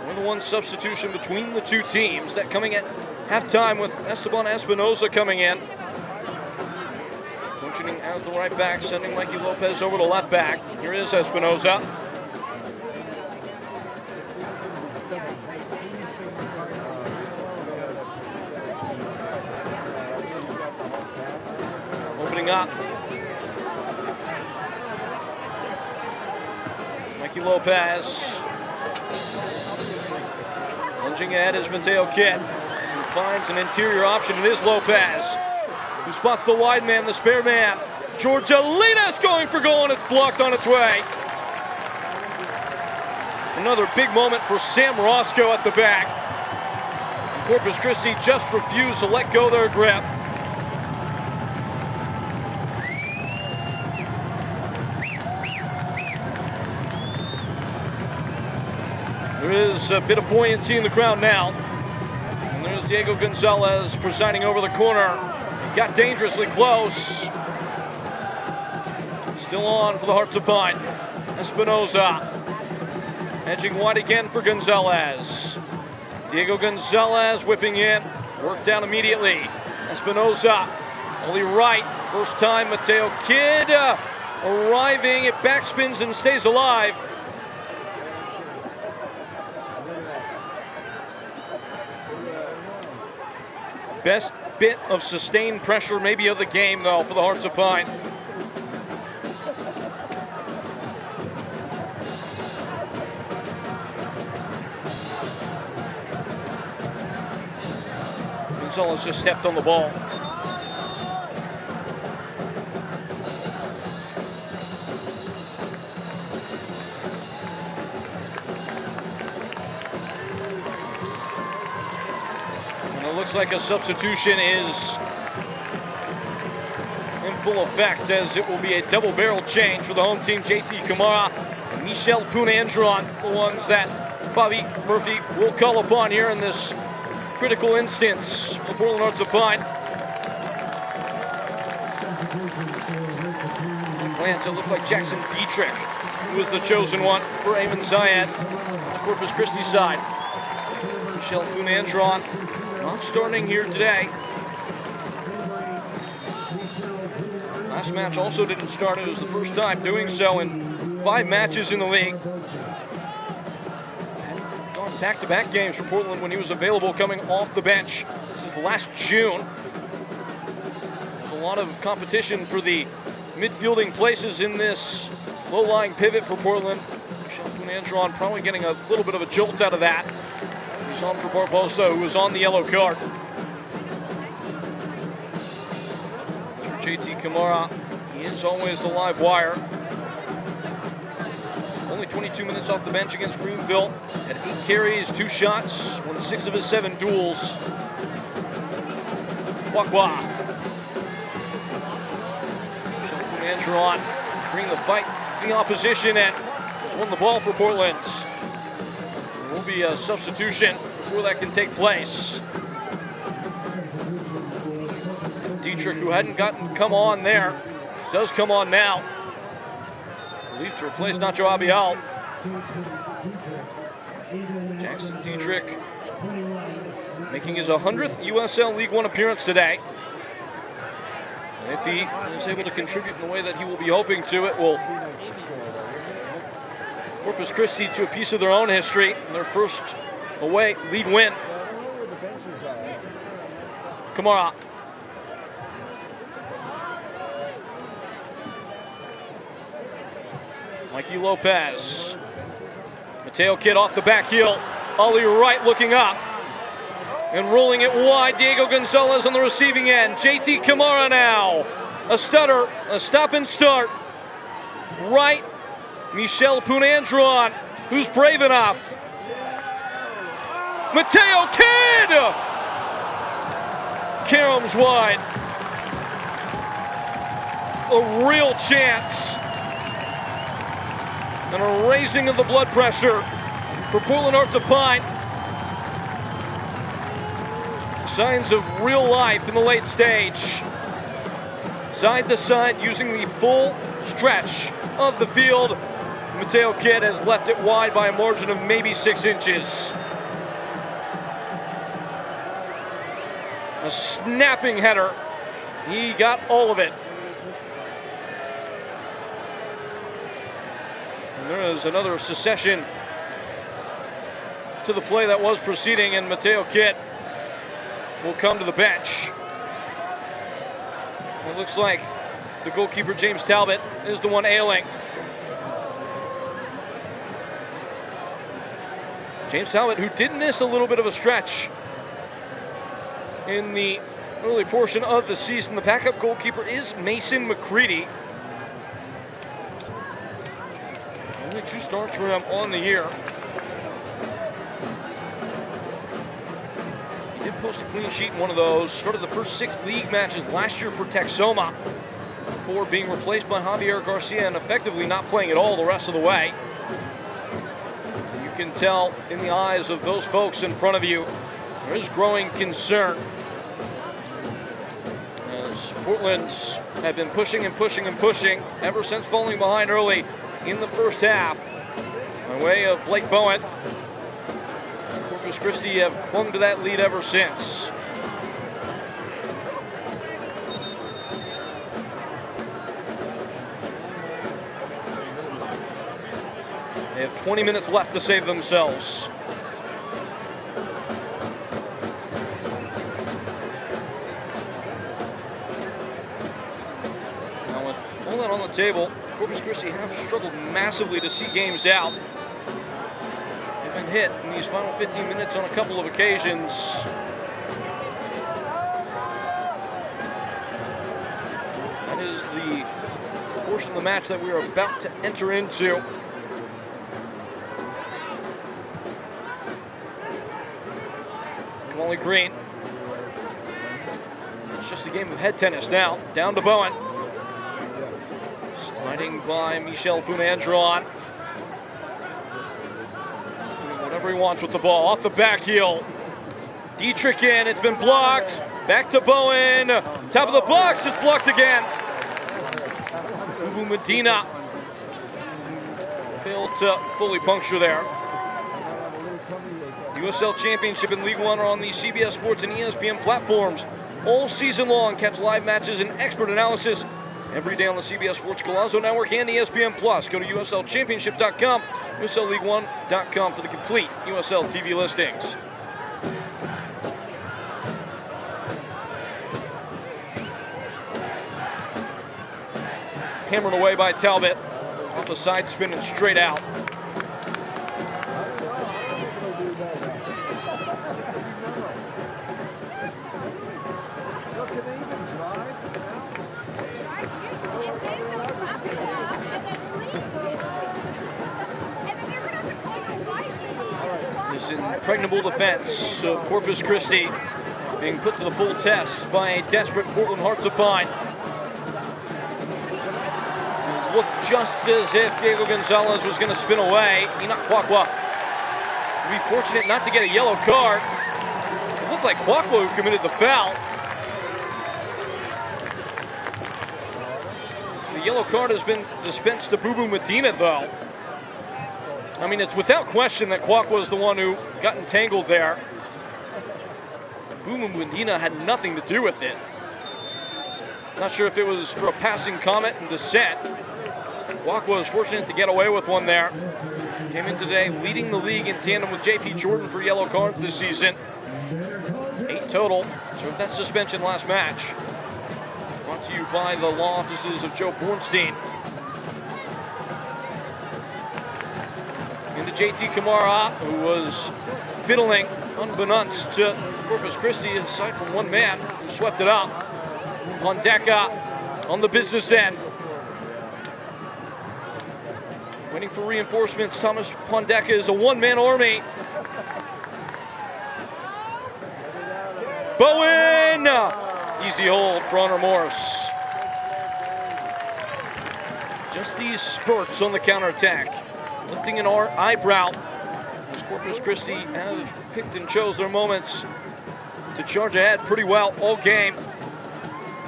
[SPEAKER 1] 1-1 substitution between the 2 teams. That coming at halftime with Esteban Espinoza coming in. Functioning as the right back, sending Mikey Lopez over to left back. Here is Espinoza. Opening up. Mikey Lopez. Lunging ahead is Mateo Kidd, who finds an interior option. It is Lopez, who spots the wide man, the spare man. Georgia Linas going for goal, and it's blocked on its way. Another big moment for Sam Roscoe at the back. And Corpus Christi just refused to let go their grip. There is a bit of buoyancy in the crowd now. And there's Diego Gonzalez presiding over the corner. He got dangerously close. Still on for the Hearts of Pine. Espinoza edging wide again for Gonzalez. Diego Gonzalez whipping in. Worked down immediately. Espinoza. Ollie Wright. First time Mateo Kidd. arriving. It backspins and stays alive. Best bit of sustained pressure maybe of the game, though, for the Hearts of Pine. Gonzalez just stepped on the ball. Looks like a substitution is in full effect, as it will be a double-barrel change for the home team. JT Kamara and Michel Poonandron, the ones that Bobby Murphy will call upon here in this critical instance for the Portland Hearts of Pine. Plans, it looked like Jackson Dietrich, who was the chosen one for Eamon Zayed on the Corpus Christi side. Michel Poonandron not starting here today. Last match also didn't start. It was the first time doing so in 5 matches in the league. Had gone back-to-back games for Portland when he was available coming off the bench. This is last June. There's a lot of competition for the midfielding places in this low-lying pivot for Portland. Michel Poonandron probably getting a little bit of a jolt out of that. He's on for Barbosa, who was on the yellow card. As for JT Kamara, he is always the live wire. Only 22 minutes off the bench against Greenville. Had 8 carries, 2 shots, won 6 of his 7 duels. Kwakwa. Poonandron bringing the fight to the opposition and has won the ball for Portland. There will be a substitution before that can take place. Dietrich, who hadn't come on there, does come on now. I believe to replace Nacho Abial. Jackson Dietrich making his 100th USL League One appearance today. And if he is able to contribute in the way that he will be hoping to, it will Corpus Christi to a piece of their own history in their first away league win. Kamara. Mikey Lopez. Mateo Kidd off the back heel. Ollie Wright looking up and rolling it wide. Diego Gonzalez on the receiving end. JT Kamara now. A stutter, a stop and start. Right. Michel Poonandron, who's brave enough. Mateo Kidd! Karam's wide. A real chance. And a raising of the blood pressure for Portland Hearts of Pine. Signs of real life in the late stage. Side to side, using the full stretch of the field. Mateo Kidd has left it wide by a margin of maybe 6 inches. A snapping header. He got all of it. And there is another secession to the play that was proceeding, and Mateo Kidd will come to the bench. It looks like the goalkeeper, James Talbot, is the one ailing. James Talbot, who did miss a little bit of a stretch in the early portion of the season. The backup goalkeeper is Mason McCready. Only 2 starts for him on the year. He did post a clean sheet in one of those. Started the first 6 league matches last year for Texoma before being replaced by Javier Garcia and effectively not playing at all the rest of the way. You can tell in the eyes of those folks in front of you, there is growing concern. As Portland's have been pushing and pushing and pushing ever since falling behind early in the first half by way of Blake Bowen. Corpus Christi have clung to that lead ever since. They have 20 minutes left to save themselves. Now with all that on the table, Corpus Christi have struggled massively to see games out. They've been hit in these final 15 minutes on a couple of occasions. That is the portion of the match that we are about to enter into. Kamali Green. It's just a game of head tennis now. Down to Bowen. Sliding by Michel Punandron. Doing whatever he wants with the ball. Off the back heel. Dietrich in. It's been blocked. Back to Bowen. Top of the box. It's blocked again. Ubu Medina failed to fully puncture there. USL Championship and League One are on the CBS Sports and ESPN platforms all season long. Catch live matches and expert analysis every day on the CBS Sports Golazo Network and ESPN Plus. Go to USLChampionship.com, USLLeague1.com for the complete USL TV listings. Hammered away by Talbot. Off a side spin and straight out. This impregnable defense of Corpus Christi being put to the full test by a desperate Portland Hearts of Pine. Looked just as if Diego Gonzalez was going to spin away. Enoch Kwakwa would be fortunate not to get a yellow card. It looked like Kwakwa who committed the foul. The yellow card has been dispensed to Bubu Medina, though. I mean, it's without question that Kwakwa was the one who got entangled there. Bubu Medina had nothing to do with it. Not sure if it was for a passing comment and descent. Kwakwa was fortunate to get away with one there. Came in today leading the league in tandem with J.P. Jordan for yellow cards this season. 8 total. So if that's suspension last match. Brought to you by the law offices of Joe Bornstein. Into J.T. Kamara, who was fiddling unbeknownst to Corpus Christi, aside from one man who swept it up. Pondeka on the business end. Waiting for reinforcements. Thomas Pondeka is a one-man army. Bowen! Easy hold for Honor Morris. Just these spurts on the counterattack. Lifting an eyebrow as Corpus Christi have picked and chose their moments to charge ahead pretty well all game.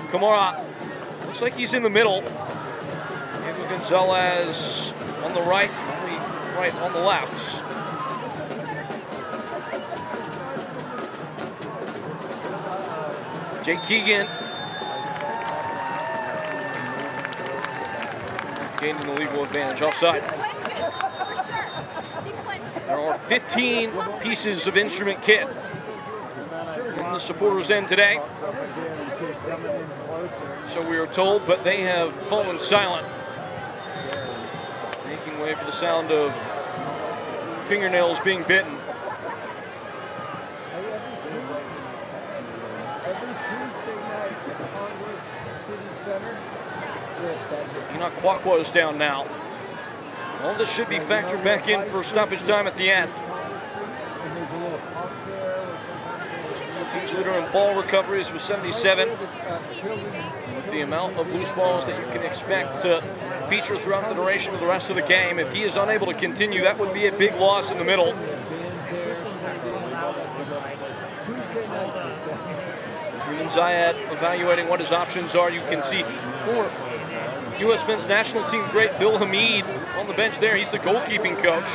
[SPEAKER 1] Kamara looks like he's in the middle. Diego Gonzalez on the right, only right on the left. Jake Keegan gaining the legal advantage offside. There are 15 pieces of instrument kit on the supporters' end today. So we are told, but they have fallen silent. Making way for the sound of fingernails being bitten. Enoch Kwakwa is down now. All this should be factored back in for stoppage time at the end. The team's leader in ball recoveries was 77. With the amount of loose balls that you can expect to feature throughout the duration of the rest of the game, if he is unable to continue, that would be a big loss in the middle. Ruben Zayed evaluating what his options are. You can see former U.S. men's national team great Bill Hamid on the bench there. He's the goalkeeping coach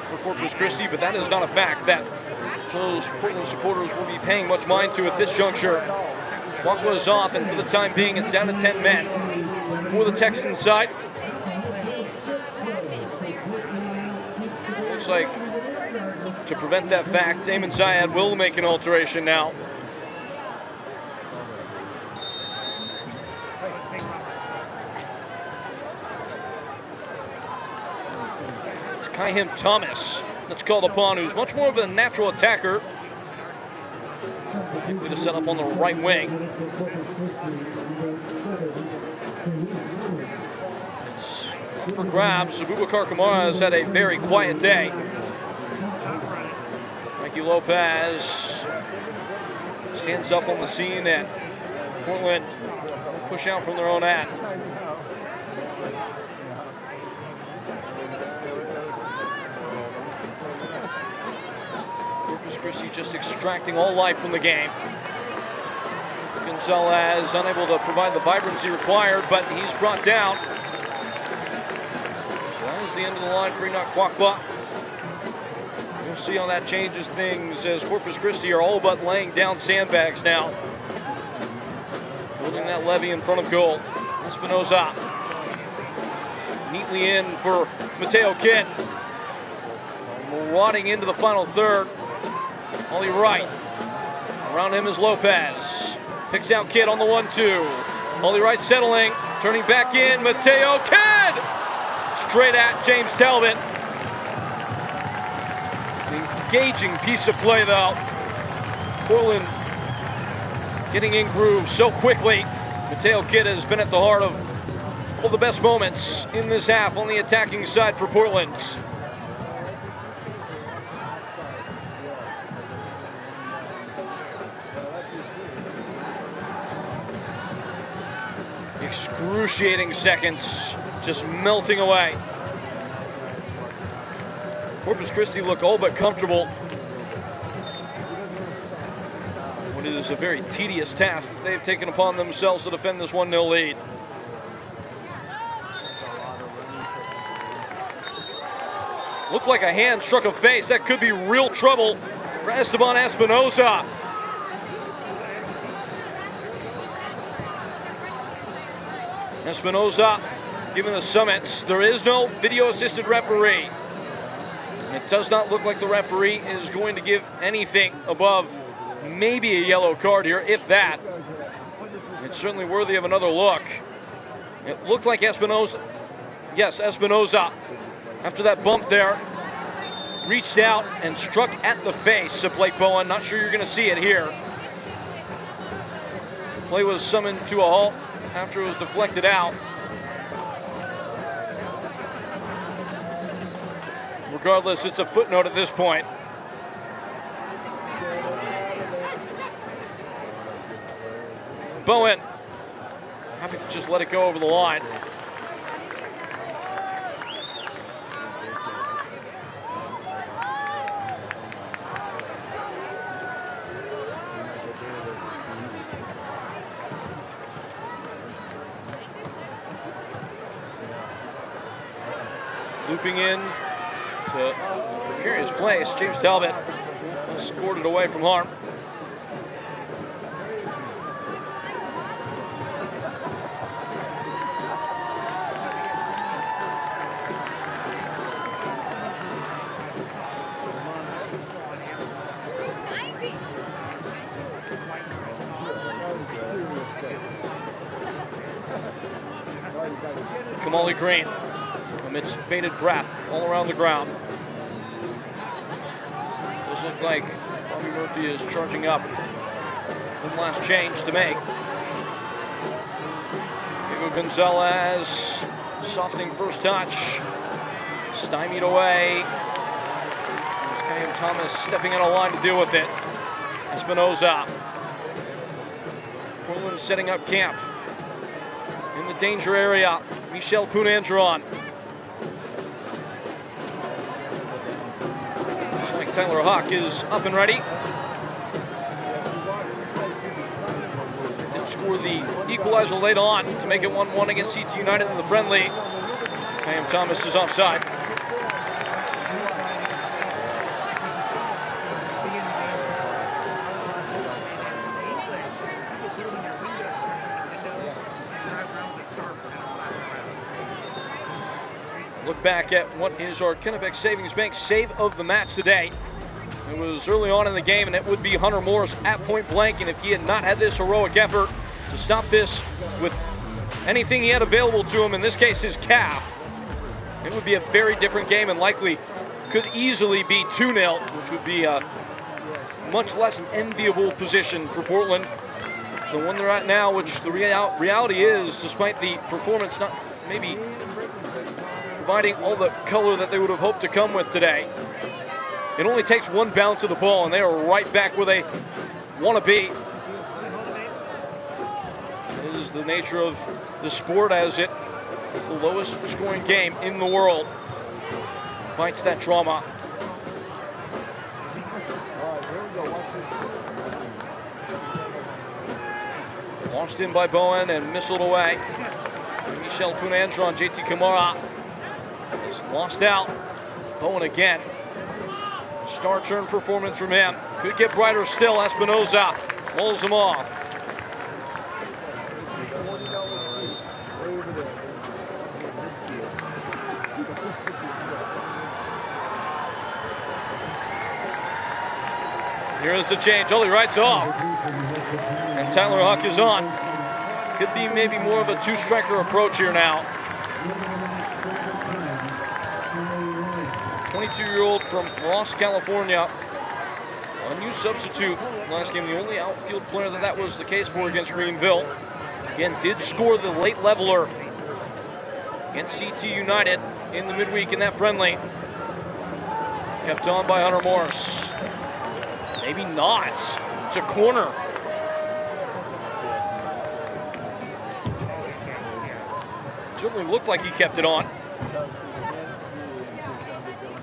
[SPEAKER 1] for Corpus Christi, but that is not a fact that those Portland supporters will be paying much mind to at this juncture. Kwakwa is off, and for the time being, it's down to 10 men for the Texan side. looks like to prevent that fact, Damon Zayed will make an alteration now. It's Kyhim Thomas that's called upon, who's much more of a natural attacker. Likely to set up on the right wing. It's up for grabs. Abubakar Kamara has had a very quiet day. Mikey Lopez stands up on the scene, and Portland push out from their own end. Corpus Christi just extracting all life from the game. Gonzalez unable to provide the vibrancy required, but he's brought down. So that is the end of the line for Enoch Kwakwa. We'll see how that changes things as Corpus Christi are all but laying down sandbags now. Building that levy in front of goal. Espinoza neatly in for Mateo Kidd. Marauding into the final third. Ollie Wright. Around him is Lopez. Picks out Kidd on the 1-2. Ollie Wright settling, turning back in. Mateo Kidd! Straight at James Talbot. Engaging piece of play though. Portland getting in groove so quickly. Mateo Kidd has been at the heart of all the best moments in this half on the attacking side for Portland. Excruciating seconds, just melting away. Corpus Christi look all but comfortable. What is a very tedious task that they've taken upon themselves to defend this 1-0 lead. Looked like a hand struck a face. That could be real trouble for Esteban Espinoza. Espinoza giving the summits. There is no video assisted referee. It does not look like the referee is going to give anything above maybe a yellow card here, if that. It's certainly worthy of another look. It looked like Espinoza, yes, Espinoza, after that bump there, reached out and struck at the face of Blake Bowen. Not sure you're going to see it here. Play was summoned to a halt after it was deflected out. Regardless, it's a footnote at this point. Bowen, happy to just let it go over the line. Looping in to a precarious place. James Talbot scored it away from harm. Kamali Green amidst bated breath all around the ground. Does look like Bobby Murphy is charging up. One last change to make. Diego Gonzalez, softening first touch. Stymied away. It's Kyhim Thomas stepping out of line to deal with it. Espinoza. Portland setting up camp in the danger area. Michel Pounandron. Looks like Tyler Hawk is up and ready. Did score the equalizer late on to make it 1-1 against CT United in the friendly. Kyhim Thomas is offside. look back at what is our Kennebec Savings Bank save of the match today. It was early on in the game, and it would be Hunter Morris at point blank, and if he had not had this heroic effort to stop this with anything he had available to him, in this case his calf, it would be a very different game and likely could easily be 2-0, which would be a much less enviable position for Portland than one they're at now, which the reality is, despite the performance not maybe providing all the color that they would have hoped to come with today, it only takes one bounce of the ball and they are right back where they want to be. It is the nature of the sport, as it is the lowest scoring game in the world. Fights that trauma. Launched in by Bowen and missiled away. Michel Punandron, JT Kamara is lost out. Bowen again. Star turn performance from him. Could get brighter still. Espinoza rolls him off. Here's the change. He writes off. And Tyler Huck is on. Could be maybe more of a two-striker approach here now. 22-year-old from Ross, California. A new substitute last game. The only outfield player that was the case for against Greenville. Again, did score the late leveler against CT United in the midweek in that friendly. Kept on by Hunter Morris. Maybe not. It's a corner. Certainly looked like he kept it on.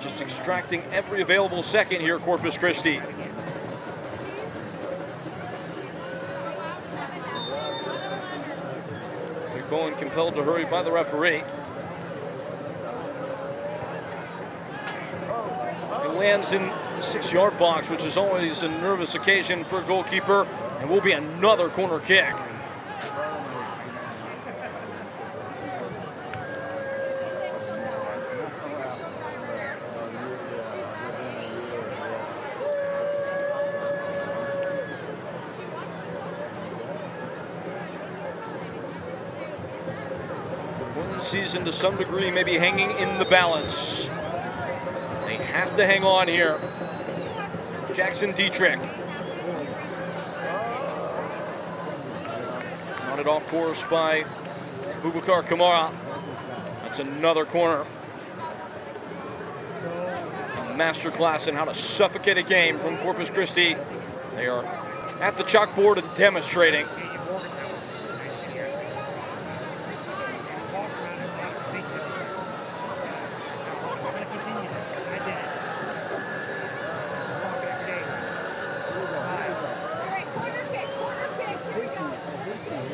[SPEAKER 1] Just extracting every available second here, Corpus Christi. Big Bowen compelled to hurry by the referee. It lands in the 6-yard box, which is always a nervous occasion for a goalkeeper, and will be another corner kick. Season to some degree maybe hanging in the balance. They have to hang on here. Jackson Dietrich. Nodded off course by Boubacar Kamara. That's another corner. A masterclass in how to suffocate a game from Corpus Christi. They are at the chalkboard and demonstrating.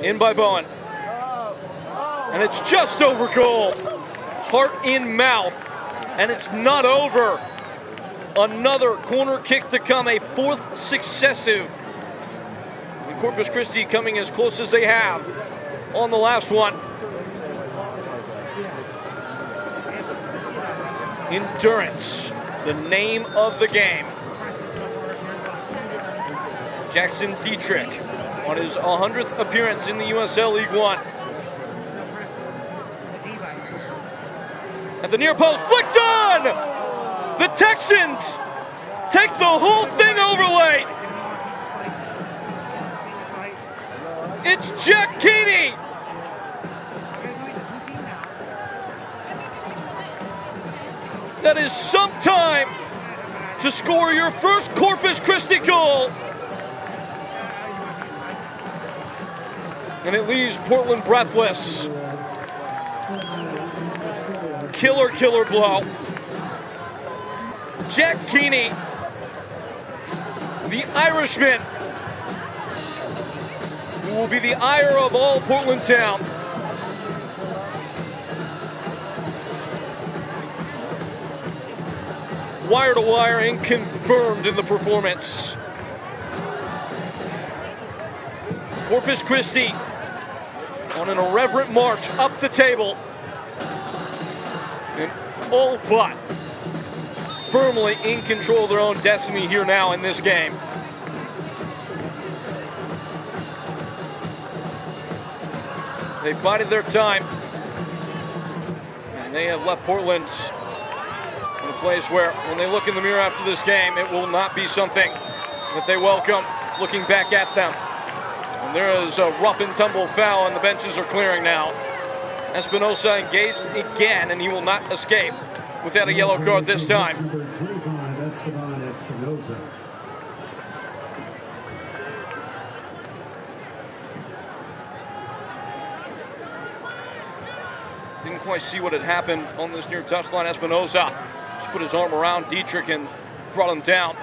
[SPEAKER 1] In by Bowen. And it's just over goal. Heart in mouth. And it's not over. Another corner kick to come, a fourth successive. And Corpus Christi coming as close as they have on the last one. Endurance, the name of the game. Jackson Dietrich on his 100th appearance in the USL League One. At the near post, flicked on! The Texans take the whole thing over late. It's Jack Keeney. That is some time to score your first Corpus Christi goal. And it leaves Portland breathless. Killer, killer blow. Jack Keeney, the Irishman, who will be the ire of all Portland town. Wire to wire and confirmed in the performance. Corpus Christi on an irreverent march up the table. And all but firmly in control of their own destiny here now in this game. They bided their time, and they have left Portland in a place where, when they look in the mirror after this game, it will not be something that they welcome looking back at them. And there is a rough and tumble foul, and the benches are clearing now. Espinosa engaged again, and he will not escape without a yellow card this time. Didn't quite see what had happened on this near touchline. Espinosa just put his arm around Dietrich and brought him down.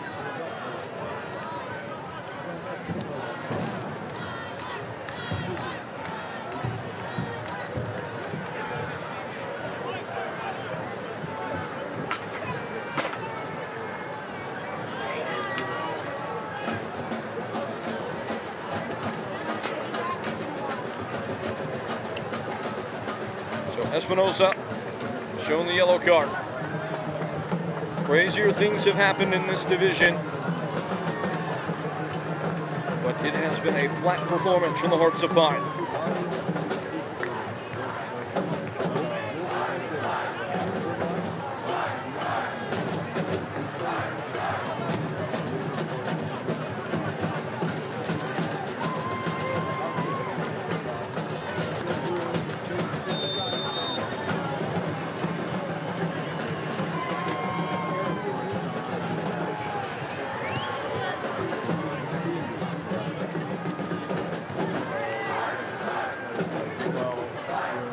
[SPEAKER 1] Espinosa shown the yellow card. Crazier things have happened in this division, but it has been a flat performance from the Hearts of Pine.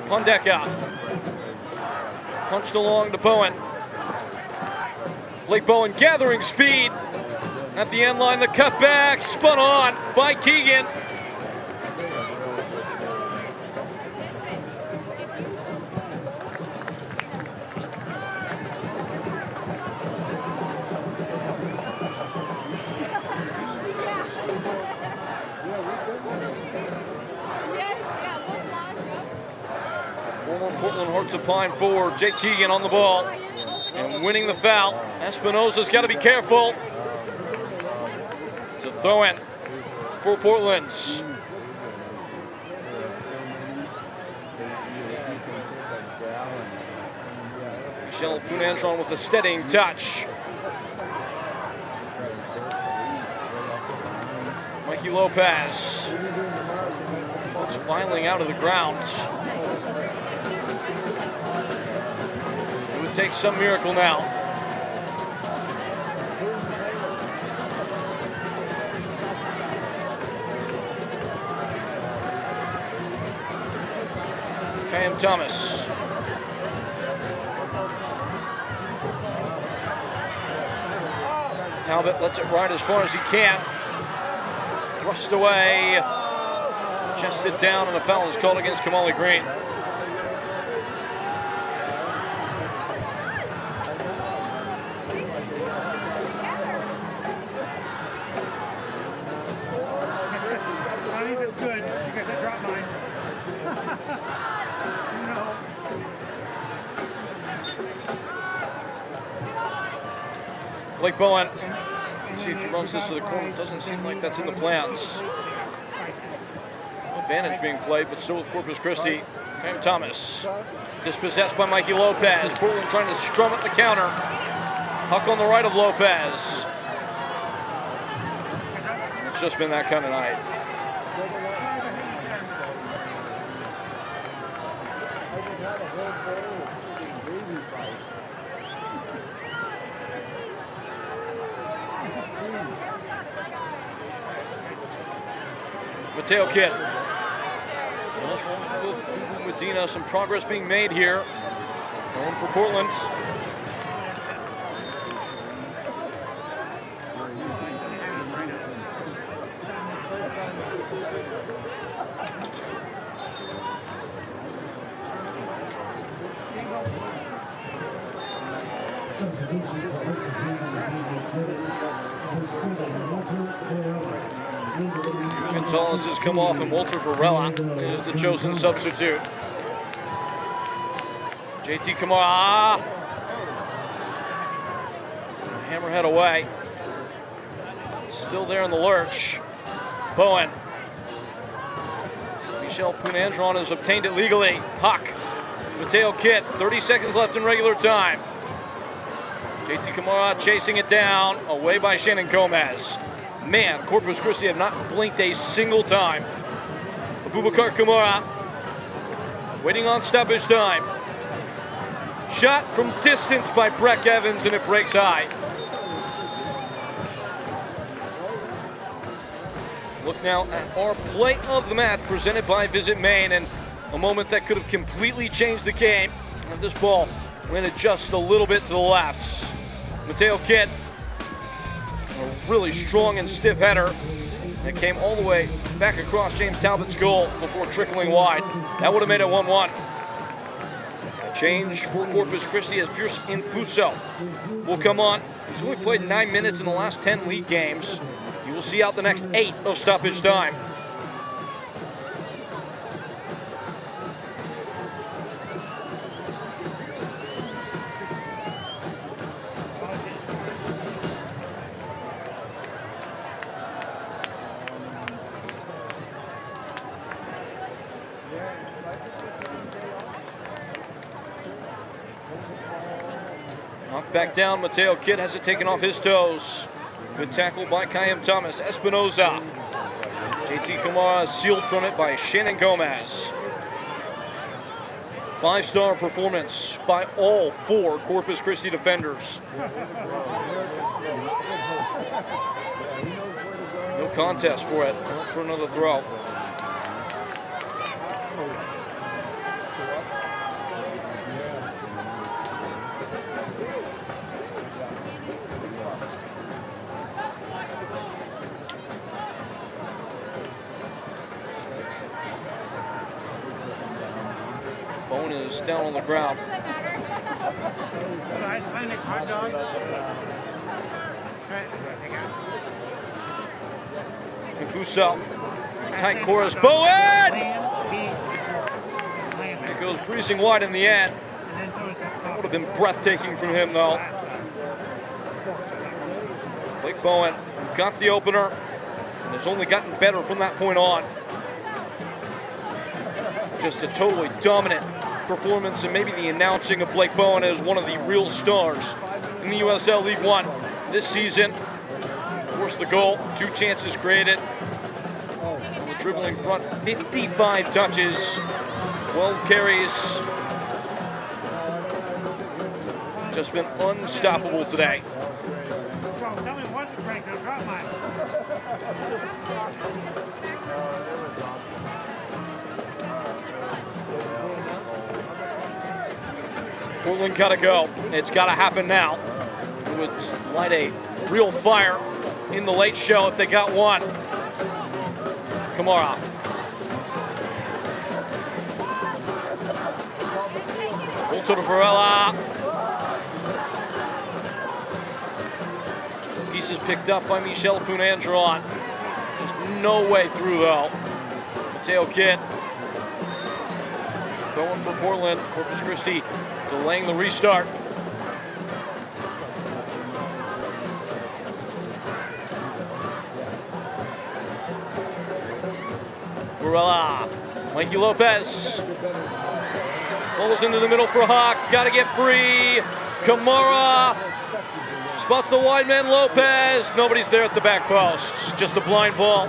[SPEAKER 1] Pondeka punched along to Bowen. Blake Bowen gathering speed at the end line. The cutback spun on by Keegan. Portland Hearts of Pine forward, Jake Keegan on the ball and winning the foul. Espinosa's got to be careful. It's a throw-in for Portland. Michel Punantron with a steadying touch. Mikey Lopez. Folks filing out of the ground. Takes some miracle now. Cam Thomas. Talbot lets it ride as far as he can. Thrust away. Chested down, and a foul is called against Kamali Green. Blake Bowen, see if he runs this to the corner. Doesn't seem like that's in the plans. Advantage being played, but still with Corpus Christi. Cam Thomas, dispossessed by Mikey Lopez. Portland trying to strum at the counter. Huck on the right of Lopez. It's just been that kind of night. Mateo Kidd. Does wrong foot, Medina. Some progress being made here. Going for Portland. Gonzalez has come off, and Walter Varela is the chosen substitute. JT Kamara Hammerhead away. Still there in the lurch. Bowen. Michel Punandron has obtained it legally. Huck. Mateo Kidd, 30 seconds left in regular time. JT Kamara chasing it down, away by Shannon Gomez. Man, Corpus Christi have not blinked a single time. Abubakar Kamara waiting on stoppage time. Shot from distance by Breck Evans, and it breaks high. Look now at our play of the match presented by Visit Maine, and a moment that could have completely changed the game. And this ball landed just a little bit to the left. Mateo Kidd, a really strong and stiff header that came all the way back across James Talbot's goal before trickling wide. That would have made it 1-1. A change for Corpus Christi as Pierce Infuso will come on. He's only played 9 minutes in the last 10 league games. He will see out the next 8 of stoppage time. Knocked back down, Mateo Kidd has it taken off his toes. Good tackle by Kayem Thomas. Espinoza. JT Kamara sealed from it by Shannon Gomez. 5-star performance by all 4 Corpus Christi defenders. No contest for it. Out for another throw. Bowen is down on the ground. Infuso. Tight chorus. Bowen! It goes breezing wide in the end. That would have been breathtaking from him, though. Blake Bowen got the opener and has only gotten better from that point on. Just a totally dominant performance, and maybe the announcing of Blake Bowen as one of the real stars in the USL League One this season. Of course, the goal, 2 chances created. The dribbling front, 55 touches, 12 carries. Just been unstoppable today. Portland gotta go. It's gotta happen now. It would light a real fire in the late show if they got one. Kamara. Ulto to Varela. Pieces picked up by Michel Punandron. Just no way through though. Mateo Kidd. Throwing for Portland. Corpus Christi delaying the restart. Varela. Mikey Lopez. Falls into the middle for Hawk. Gotta get free. Kamara. Spots the wide man Lopez. Nobody's there at the back post. Just a blind ball.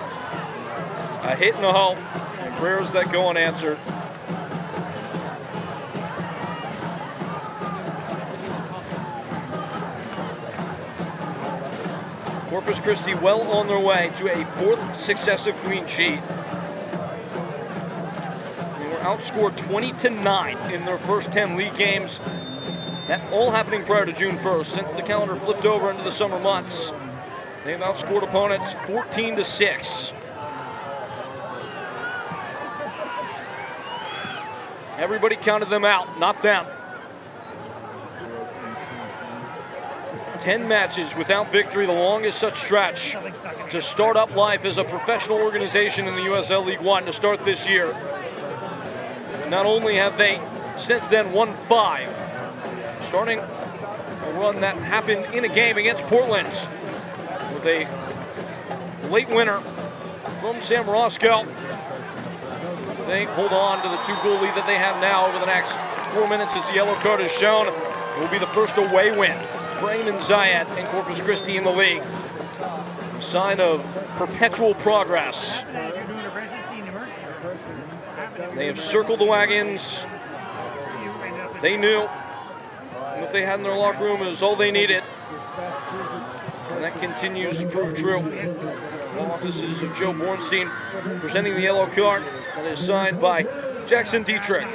[SPEAKER 1] A hit and a hope. And prayers that go unanswered. Corpus Christi well on their way to a 4th successive clean sheet. They were outscored 20-9 in their first 10 league games. That all happening prior to June 1st. Since the calendar flipped over into the summer months, they've outscored opponents 14-6. Everybody counted them out, not them. 10 matches without victory, the longest such stretch to start up life as a professional organization in the USL League One to start this year. Not only have they since then won 5, starting run that happened in a game against Portland with a late winner from Sam Roscoe. If they hold on to the 2-goal lead that they have now over the next 4 minutes, as the yellow card is shown, it will be the first away win for Eamon Zayat and Corpus Christi in the league. A sign of perpetual progress. They have circled the wagons. They knew what they had in their locker room is all they needed. And that continues to prove true. The offices of Joe Bornstein presenting the yellow card that is signed by Jackson Dietrich.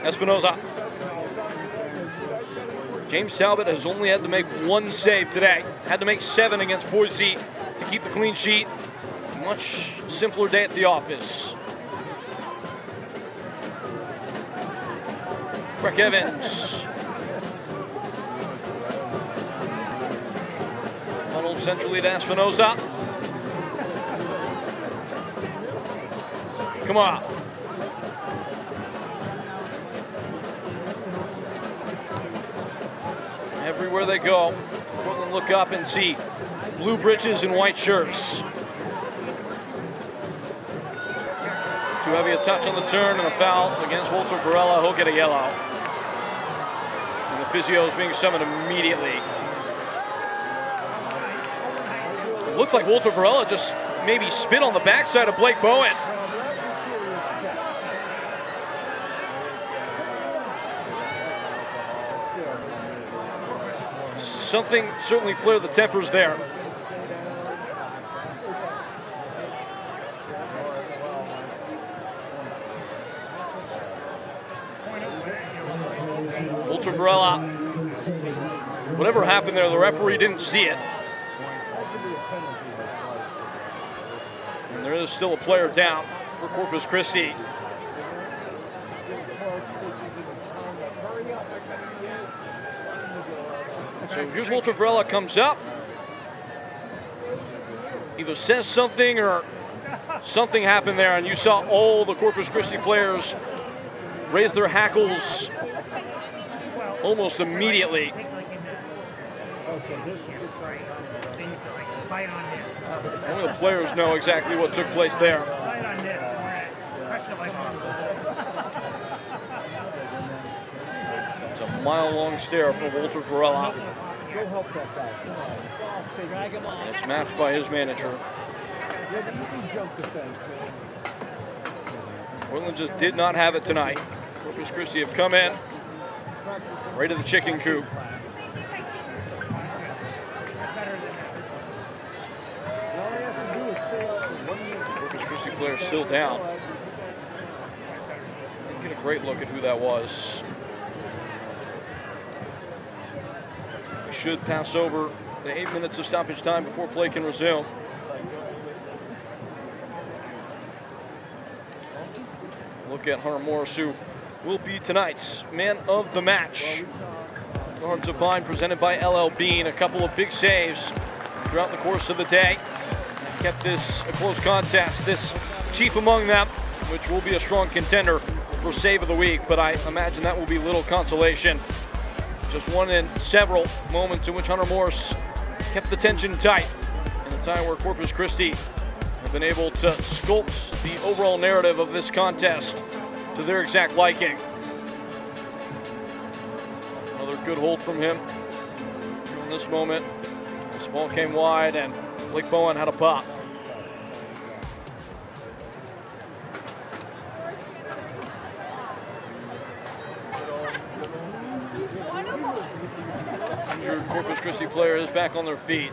[SPEAKER 1] Espinoza. James Talbot has only had to make 1 save today. Had to make 7 against Boise to keep the clean sheet. Much simpler day at the office. Breck Evans. Funneled centrally to Espinoza. Come on. Everywhere they go, Portland look up and see blue breeches and white shirts. Too heavy a touch on the turn and a foul against Walter Varela. He'll get a yellow. And the physio is being summoned immediately. It looks like Walter Varela just maybe spit on the backside of Blake Bowen. Something certainly flared the tempers there. Walter Varela. Whatever happened there, the referee didn't see it. And there is still a player down for Corpus Christi. So here's Walter Varela comes up. Either says something or something happened there, and you saw all the Corpus Christi players raise their hackles almost immediately. Only the players know exactly what took place there. It's a mile-long stare for Walter Varela. And it's matched by his manager. Portland just did not have it tonight. Corpus Christi have come in right to the chicken coop. Corpus Christi player still down. Didn't get a great look at who that was. We should pass over the 8 minutes of stoppage time before play can resume. Look at Hunter Morris, who will be tonight's man of the match. The Hearts of Pine presented by LL Bean. A couple of big saves throughout the course of the day. Kept this a close contest. This chief among them, which will be a strong contender for save of the week, but I imagine that will be little consolation. Just one in several moments in which Hunter Morris kept the tension tight, in a time where Corpus Christi have been able to sculpt the overall narrative of this contest to their exact liking. Another good hold from him in this moment. This ball came wide and Blake Bowen had a pop. Injured Corpus Christi player is back on their feet.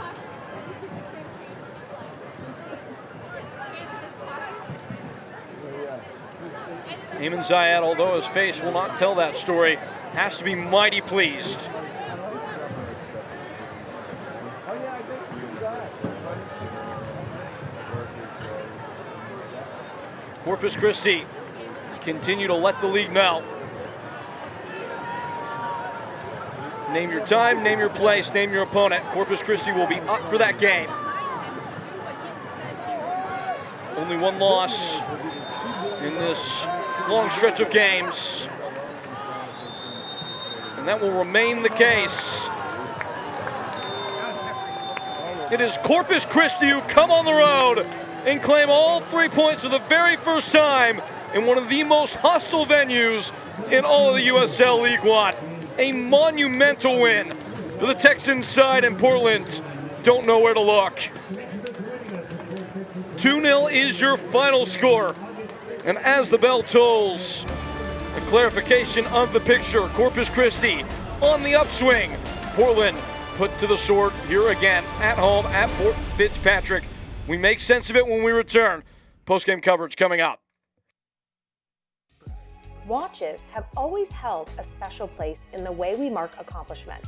[SPEAKER 1] Eamon Zayat, although his face will not tell that story, has to be mighty pleased. Corpus Christi continue to let the league know Name your time, name your place, name your opponent. Corpus Christi will be up for that game. Only one loss in this long stretch of games, and that will remain the case. It is Corpus Christi who come on the road and claim all 3 points for the very first time in one of the most hostile venues in all of the USL League One. A monumental win for the Texans side, and Portland don't know where to look. 2-0 is your final score. And as the bell tolls, a clarification of the picture. Corpus Christi on the upswing. Portland put to the sword here again at home at Fort Fitzpatrick. We make sense of it when we return. Post-game coverage coming up.
[SPEAKER 21] Watches have always held a special place in the way we mark accomplishment.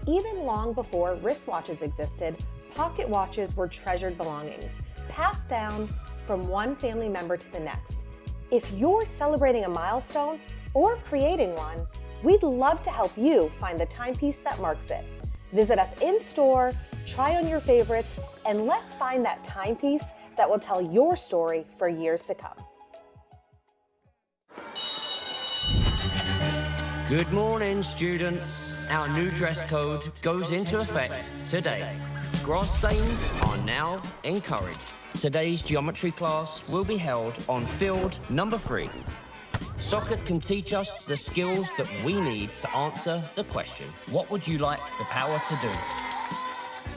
[SPEAKER 21] Even long before wristwatches existed, pocket watches were treasured belongings, passed down from one family member to the next. If you're celebrating a milestone or creating one, we'd love to help you find the timepiece that marks it. Visit us in-store, try on your favorites, and let's find that timepiece that will tell your story for years to come.
[SPEAKER 22] Good morning, students. Our new dress code goes into effect today. Grass stains are now encouraged. Today's geometry class will be held on field number 3. Soccer can teach us the skills that we need to answer the question, what would you like the power to do?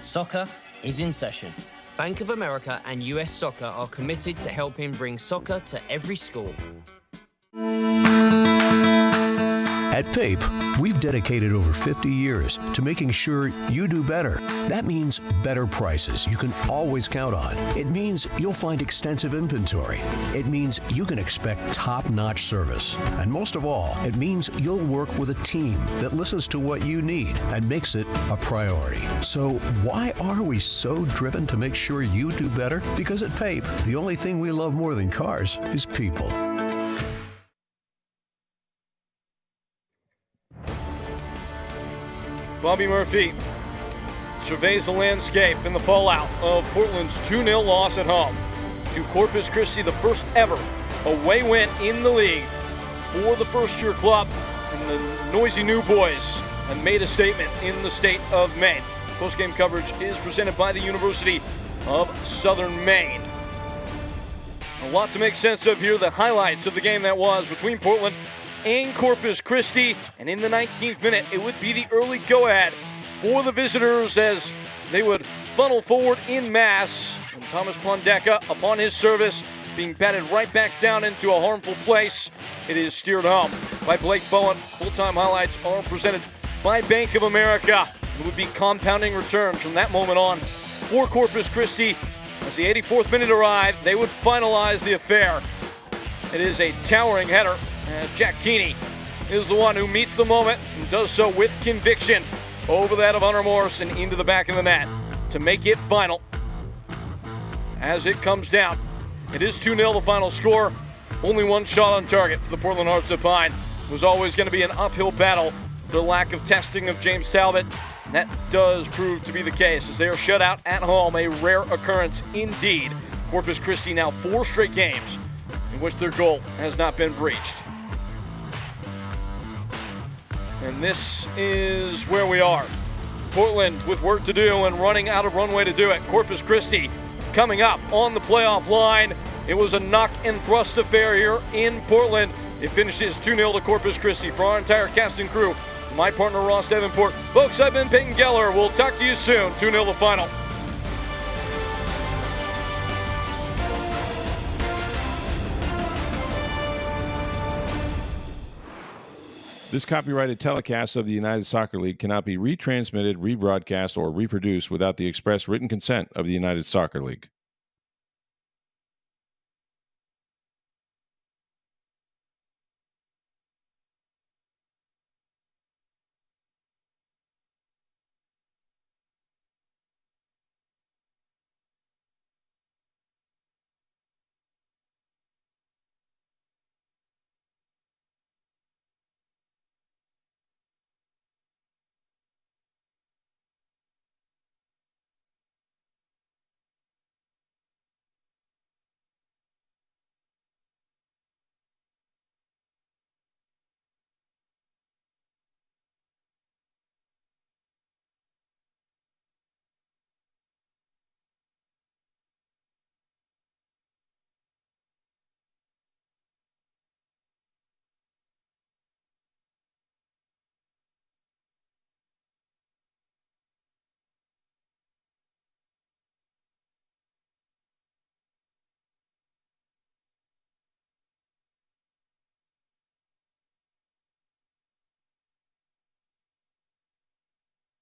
[SPEAKER 22] Soccer is in session. Bank of America and US Soccer are committed to helping bring soccer to every school.
[SPEAKER 23] At PAPE, we've dedicated over 50 years to making sure you do better. That means better prices you can always count on. It means you'll find extensive inventory. It means you can expect top-notch service. And most of all, it means you'll work with a team that listens to what you need and makes it a priority. So why are we so driven to make sure you do better? Because at PAPE, the only thing we love more than cars is people.
[SPEAKER 1] Bobby Murphy surveys the landscape in the fallout of Portland's 2-0 loss at home to Corpus Christi, the first ever away win in the league for the first-year club, and the noisy new boys have made a statement in the state of Maine. Post-game coverage is presented by the University of Southern Maine. A lot to make sense of here. The highlights of the game that was between Portland and Corpus Christi, and in the 19th minute, it would be the early go-ahead for the visitors as they would funnel forward in mass, and Thomas Pondeka, upon his service, being batted right back down into a harmful place. It is steered home by Blake Bowen. Full-time highlights are presented by Bank of America. It would be compounding returns from that moment on for Corpus Christi. As the 84th minute arrived, they would finalize the affair. It is a towering header. Jack Keeney is the one who meets the moment and does so with conviction over that of Hunter Morris and into the back of the net to make it final. As it comes down, it is 2-0 the final score. Only one shot on target for the Portland Hearts of Pine. It was always going to be an uphill battle with the lack of testing of James Talbot. And that does prove to be the case as they are shut out at home, a rare occurrence indeed. Corpus Christi now 4 straight games in which their goal has not been breached. And this is where we are. Portland with work to do and running out of runway to do it. Corpus Christi coming up on the playoff line. It was a knock and thrust affair here in Portland. It finishes 2-0 to Corpus Christi. For our entire cast and crew, my partner Ross Davenport. Folks, I've been Peyton Geller. We'll talk to you soon. 2-0 the final.
[SPEAKER 24] This copyrighted telecast of the United Soccer League cannot be retransmitted, rebroadcast, or reproduced without the express written consent of the United Soccer League.